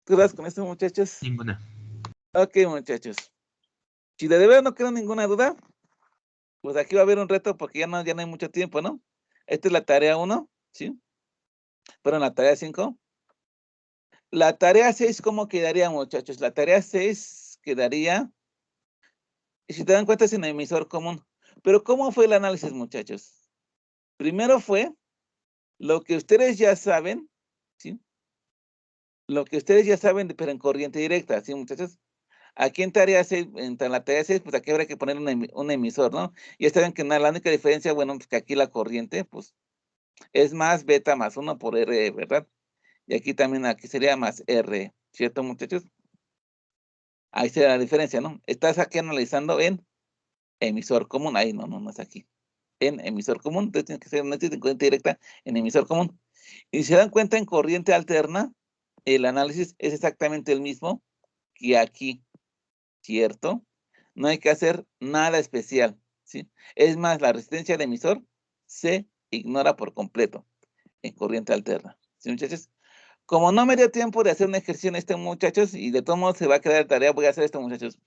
¿Dudas con esto, muchachos? Ninguna. Ok, muchachos. Si de verdad no queda ninguna duda, pues aquí va a haber un reto porque ya no hay mucho tiempo, ¿no? Esta es la tarea 1, ¿sí? Pero en la tarea 5. La tarea 6, ¿cómo quedaría, muchachos? La tarea 6 quedaría, y si te dan cuenta, es en emisor común. Pero ¿cómo fue el análisis, muchachos? Primero fue lo que ustedes ya saben, ¿sí? Lo que ustedes ya saben, pero en corriente directa, ¿sí, muchachos? Aquí en tarea 6, en la tarea 6, pues aquí habrá que poner un emisor, ¿no? Y ya saben que la única diferencia, bueno, pues que aquí la corriente, pues, es más beta más 1 por R, ¿verdad? Y aquí también, aquí sería más R, ¿cierto, muchachos? Ahí sería la diferencia, ¿no? Estás aquí analizando en emisor común. Ahí no es aquí. En emisor común, entonces tiene que ser una corriente directa en emisor común. Y si se dan cuenta, en corriente alterna, el análisis es exactamente el mismo que aquí, ¿cierto? No hay que hacer nada especial, ¿sí? Es más, la resistencia del emisor se ignora por completo en corriente alterna, ¿sí, muchachos? Como no me dio tiempo de hacer un ejercicio en este, muchachos, y de todos modos se va a quedar tarea, voy a hacer esto, muchachos.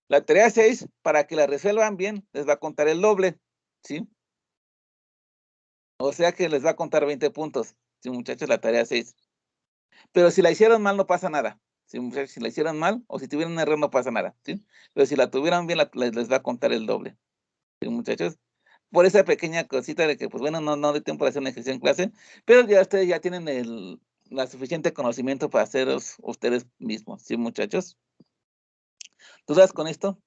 La tarea 6, para que la resuelvan bien, les va a contar el doble, ¿sí? O sea que les va a contar 20 puntos, ¿sí, muchachos? La tarea 6. Pero si la hicieron mal, no pasa nada. ¿Sí, muchachos? Si la hicieron mal, o si tuvieron un error, no pasa nada, ¿sí? Pero si la tuvieron bien, les va a contar el doble, ¿sí, muchachos? Por esa pequeña cosita de que, pues bueno, no de tiempo de hacer una ejercicio en clase, pero ya ustedes ya tienen la suficiente conocimiento para haceros ustedes mismos, ¿sí, muchachos? ¿Dudas con esto?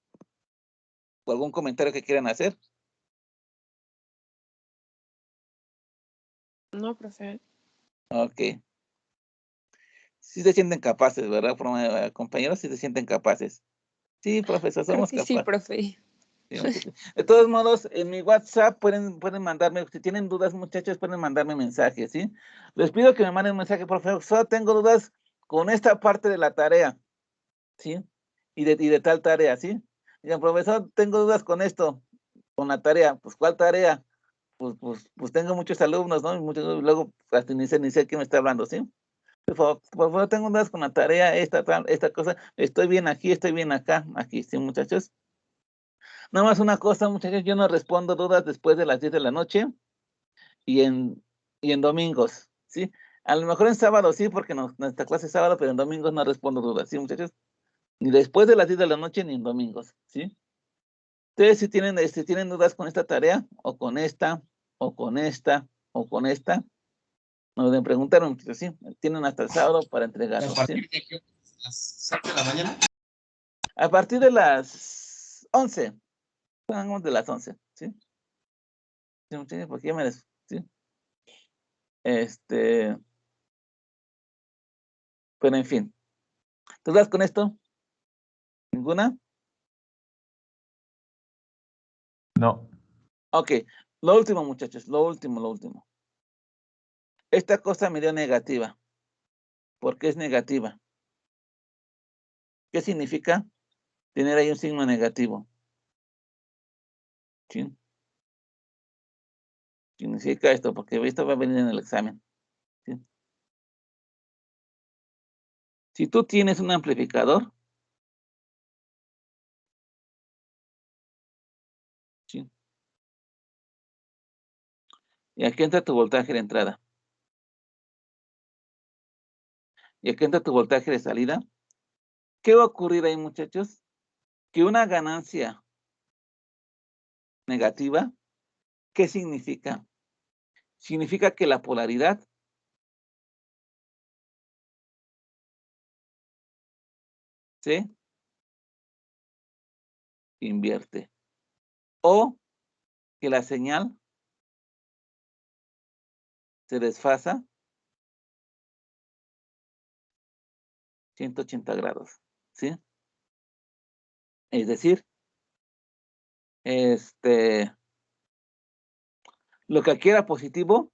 ¿O algún comentario que quieran hacer? No, profe. Ok. Sí se sienten capaces, ¿verdad, compañeros? Sí se sienten capaces. Sí, profesor, Creo somos que sí, capaces. profe. Sí, de todos modos, en mi WhatsApp pueden mandarme, si tienen dudas, muchachos, pueden mandarme mensajes, ¿sí? Les pido que me manden un mensaje, profesor, tengo dudas con esta parte de la tarea, ¿sí? Y de tal tarea, ¿sí? Digan, profesor, tengo dudas con esto, con la tarea. Pues, ¿cuál tarea? Pues tengo muchos alumnos, ¿no? Y luego hasta ni sé quién me está hablando, ¿sí? Por favor, tengo dudas con la tarea, esta cosa, estoy bien aquí, estoy bien acá, aquí, ¿sí, muchachos? Nada más una cosa, muchachos, yo no respondo dudas después de las 10 de la noche y en domingos, ¿sí? A lo mejor en sábado sí, porque nuestra clase es sábado, pero en domingos no respondo dudas, ¿sí, muchachos? Ni después de las 10 de la noche ni en domingos, ¿sí? Ustedes si tienen dudas con esta tarea, o con esta, o con esta, o con esta, nos deben preguntar, muchachos, ¿sí? Tienen hasta el sábado para entregarlo, ¿A partir ¿sí? de qué? ¿Las 7 de la mañana? A partir de las 11, pongamos de las 11, ¿sí? Sí, muchachos, porque ya ¿sí? Pero en fin, ¿dudas con esto? ¿Ninguna? No. Ok, lo último, muchachos, lo último. Esta cosa me dio negativa. ¿Por qué es negativa? ¿Qué significa tener ahí un signo negativo? ¿Sí? Significa esto, porque esto va a venir en el examen. ¿Sí? Si tú tienes un amplificador, ¿sí? Y aquí entra tu voltaje de entrada. Y aquí entra tu voltaje de salida. ¿Qué va a ocurrir ahí, muchachos? Que una ganancia negativa, ¿qué significa? Significa que la polaridad se invierte. O que la señal se desfasa 180 grados, ¿sí? Es decir, lo que aquí era positivo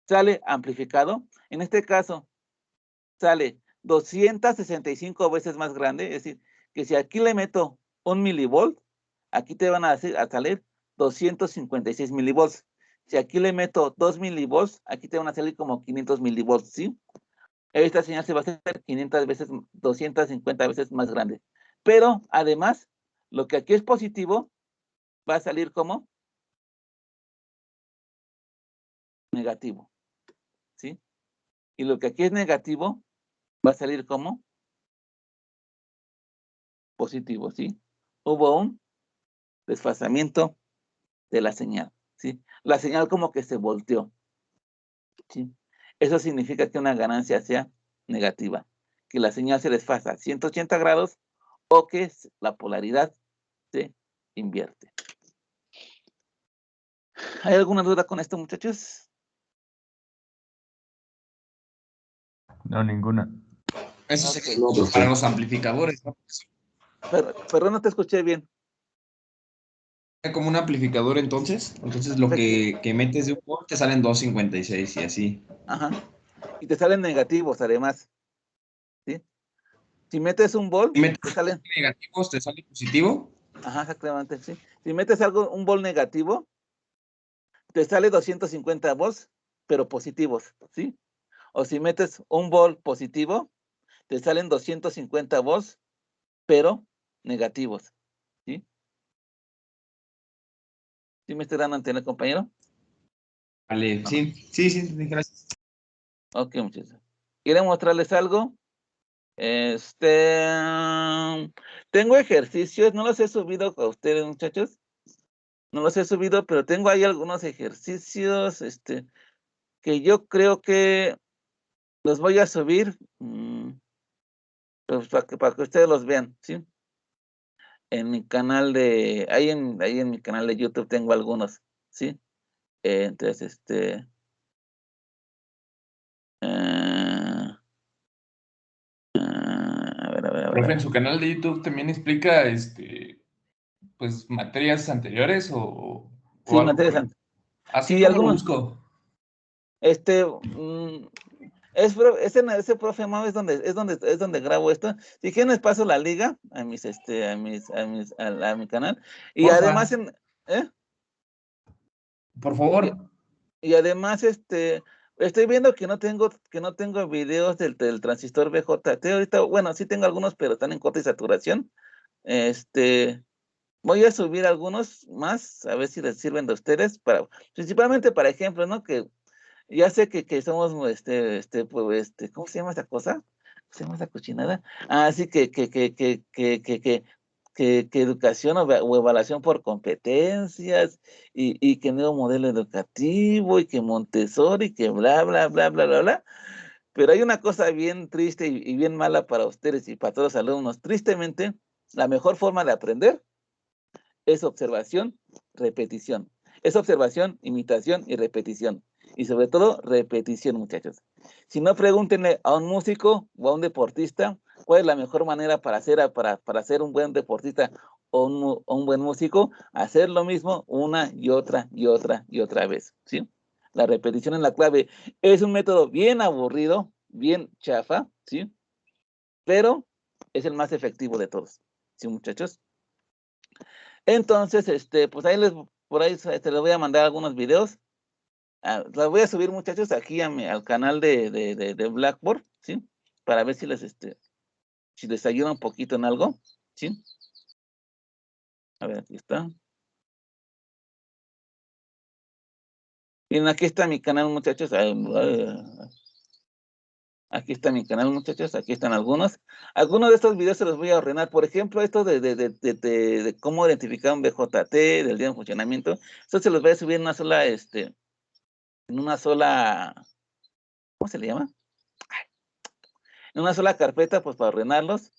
sale amplificado. En este caso, sale 265 veces más grande. Es decir, que si aquí le meto 1 milivolt, aquí te van a salir 256 milivolts. Si aquí le meto 2 milivolts, aquí te van a salir como 500 milivolts, ¿sí? Esta señal se va a hacer 500 veces, 250 veces más grande. Pero, además, lo que aquí es positivo va a salir como negativo, ¿sí? Y lo que aquí es negativo va a salir como positivo, ¿sí? Hubo un desfasamiento de la señal, ¿sí? La señal como que se volteó, ¿sí? Eso significa que una ganancia sea negativa, que la señal se desfasa 180 grados o que la polaridad se invierte. ¿Hay alguna duda con esto, muchachos? No, ninguna. Eso Ok. se No, profe. para los amplificadores, ¿no? Perdón, no te escuché bien. Como un amplificador entonces lo que metes de un volt te salen 256 y así. Ajá. Y te salen negativos, además, ¿sí? Si metes un volt, Si metes te salen... negativos, te sale positivo. Ajá, exactamente, sí. Si metes un volt negativo, te sale 250 volts, pero positivos, ¿sí? O si metes un volt positivo, te salen 250 volts, pero negativos, ¿sí? ¿Sí me estoy dando a entender, compañero? Vale, No. sí, gracias. Ok, muchachos. ¿Quieren mostrarles algo? Tengo ejercicios, no los he subido a ustedes, muchachos. No los he subido, pero tengo ahí algunos ejercicios, que yo creo que los voy a subir, pues para que ustedes los vean, ¿sí? En mi canal ahí en mi canal de YouTube tengo algunos, ¿sí? Entonces, Profe, en su canal de YouTube también explica, pues, materias anteriores o Sí, algo. materias anteriores. Así Sí, como lo algunos. busco. Ese profe Mau es donde grabo esto. Si quieren les paso la liga a mi canal. Y Porfa. además Por favor. Y además estoy viendo que no tengo videos del transistor BJT. Ahorita, bueno, sí tengo algunos, pero están en corte y saturación. Voy a subir algunos más, a ver si les sirven de ustedes, principalmente para ejemplos, ¿no? Que ya sé que somos, ¿cómo se llama esta cosa? ¿Cómo se llama esta cochinada? Sí, que educación o evaluación por competencias, y que nuevo modelo educativo, y que Montessori, que bla, bla, bla, bla, bla, bla. Pero hay una cosa bien triste y bien mala para ustedes y para todos los alumnos. Tristemente, la mejor forma de aprender es observación, repetición. Es observación, imitación y repetición. Y sobre todo, repetición, muchachos. Si no, pregúntenle a un músico o a un deportista cuál es la mejor manera para ser un buen deportista o un buen músico. Hacer lo mismo una y otra y otra y otra vez, ¿sí? La repetición es la clave. Es un método bien aburrido, bien chafa, ¿sí? Pero es el más efectivo de todos, ¿sí, muchachos? Entonces, pues por ahí les voy a mandar algunos videos. Los voy a subir, muchachos, aquí al canal de Blackboard, ¿sí? Para ver si les ayuda un poquito en algo, ¿sí? A ver, aquí está. Miren, aquí está mi canal, muchachos. Aquí está mi canal, muchachos. Aquí están algunos. Algunos de estos videos se los voy a ordenar. Por ejemplo, esto de cómo identificar un BJT, del día de funcionamiento. Esto se los voy a subir en una sola, ¿cómo se le llama? En una sola carpeta, pues para ordenarlos.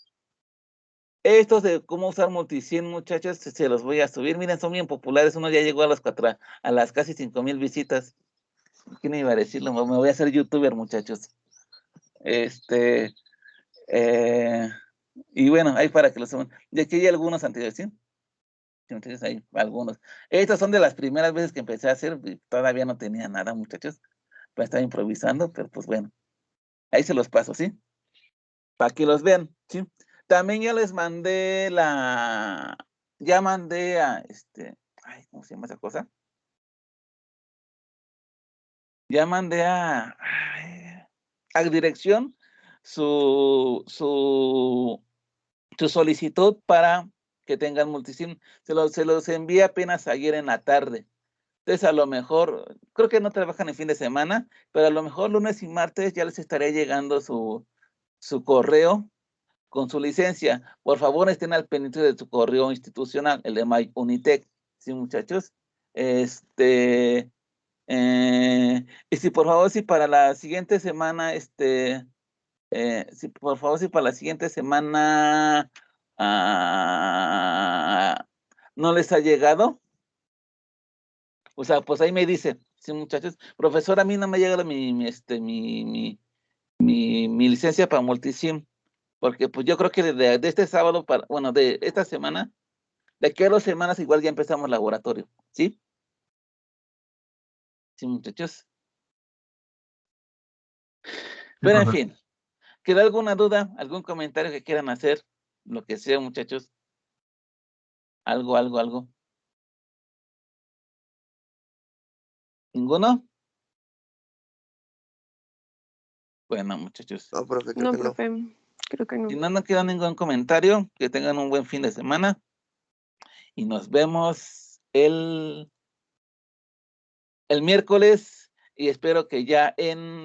Estos de cómo usar Multisim, muchachos, se los voy a subir. Miren, son bien populares. Uno ya llegó a las casi 5,000 visitas. ¿Quién iba a decirlo? Me voy a hacer youtuber, muchachos. Y bueno, ahí para que los suban. De aquí hay algunos anteriores, ¿sí? Entonces hay algunos. Estas son de las primeras veces que empecé a hacer. Todavía no tenía nada, muchachos. Pues estaba improvisando, pero pues bueno. Ahí se los paso, ¿sí? Para que los vean, ¿sí? También ya les mandé ya mandé a ¿cómo se llama esa cosa? Ya mandé a dirección su solicitud para que tengan Multisim. Se los envié apenas ayer en la tarde. Entonces, a lo mejor, creo que no trabajan en fin de semana, pero a lo mejor lunes y martes ya les estaré llegando su correo con su licencia. Por favor, estén al pendiente de su correo institucional, el de MyUnitec, ¿sí, muchachos? Y si por favor, si para la siguiente semana, si por favor, si para la siguiente semana no les ha llegado, o sea, pues ahí me dice, sí, muchachos, profesor, a mí no me ha llegado mi licencia para Multisim. Porque pues yo creo que de este sábado, de esta semana, de aquí a 2 semanas igual ya empezamos laboratorio, ¿sí? Sí, muchachos. Pero en fin, ¿queda alguna duda, algún comentario que quieran hacer? Lo que sea, muchachos. Algo. ¿Ninguno? Bueno, muchachos. No, profe, No, profe, creo que no. Si no queda ningún comentario, que tengan un buen fin de semana. Y nos vemos el miércoles. Y espero que ya en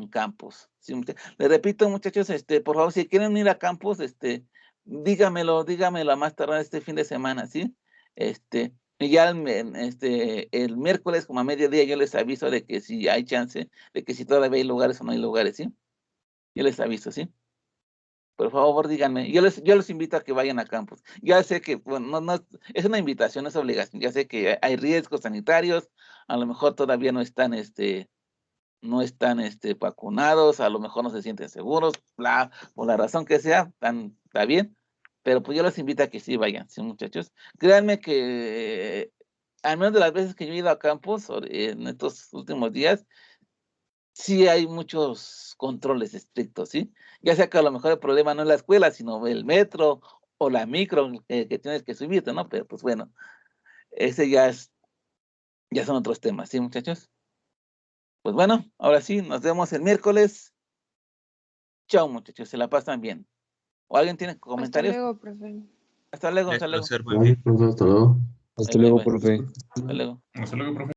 campus. ¿Sí? Les repito, muchachos, por favor, si quieren ir a campus, dígamelo a más tardar este fin de semana, ¿sí? Y ya el miércoles, como a mediodía, yo les aviso de que si hay chance, de que si todavía hay lugares o no hay lugares, ¿sí? Yo les aviso, ¿sí? Por favor, díganme. Yo les invito a que vayan a campus. Ya sé que, bueno, no, es una invitación, no es obligación. Ya sé que hay riesgos sanitarios, a lo mejor todavía no están, no están vacunados, a lo mejor no se sienten seguros, bla, por la razón que sea, está bien, pero pues yo les invito a que sí vayan, sí, muchachos. Créanme que, al menos de las veces que yo he ido a campus en estos últimos días, sí hay muchos controles estrictos, ¿sí? Ya sea que a lo mejor el problema no es la escuela, sino el metro o la micro que tienes que subirte, ¿no? Pero pues bueno, ese ya son otros temas, ¿sí, muchachos? Pues bueno, ahora sí, nos vemos el miércoles. Chao, muchachos, se la pasan bien. ¿O alguien tiene Hasta comentarios? luego, profe. Hasta luego, Les hasta luego. procedo, Ay, profe, hasta luego. Bye, Hasta bye, luego, bye. profe. Hasta luego. Hasta luego, profe.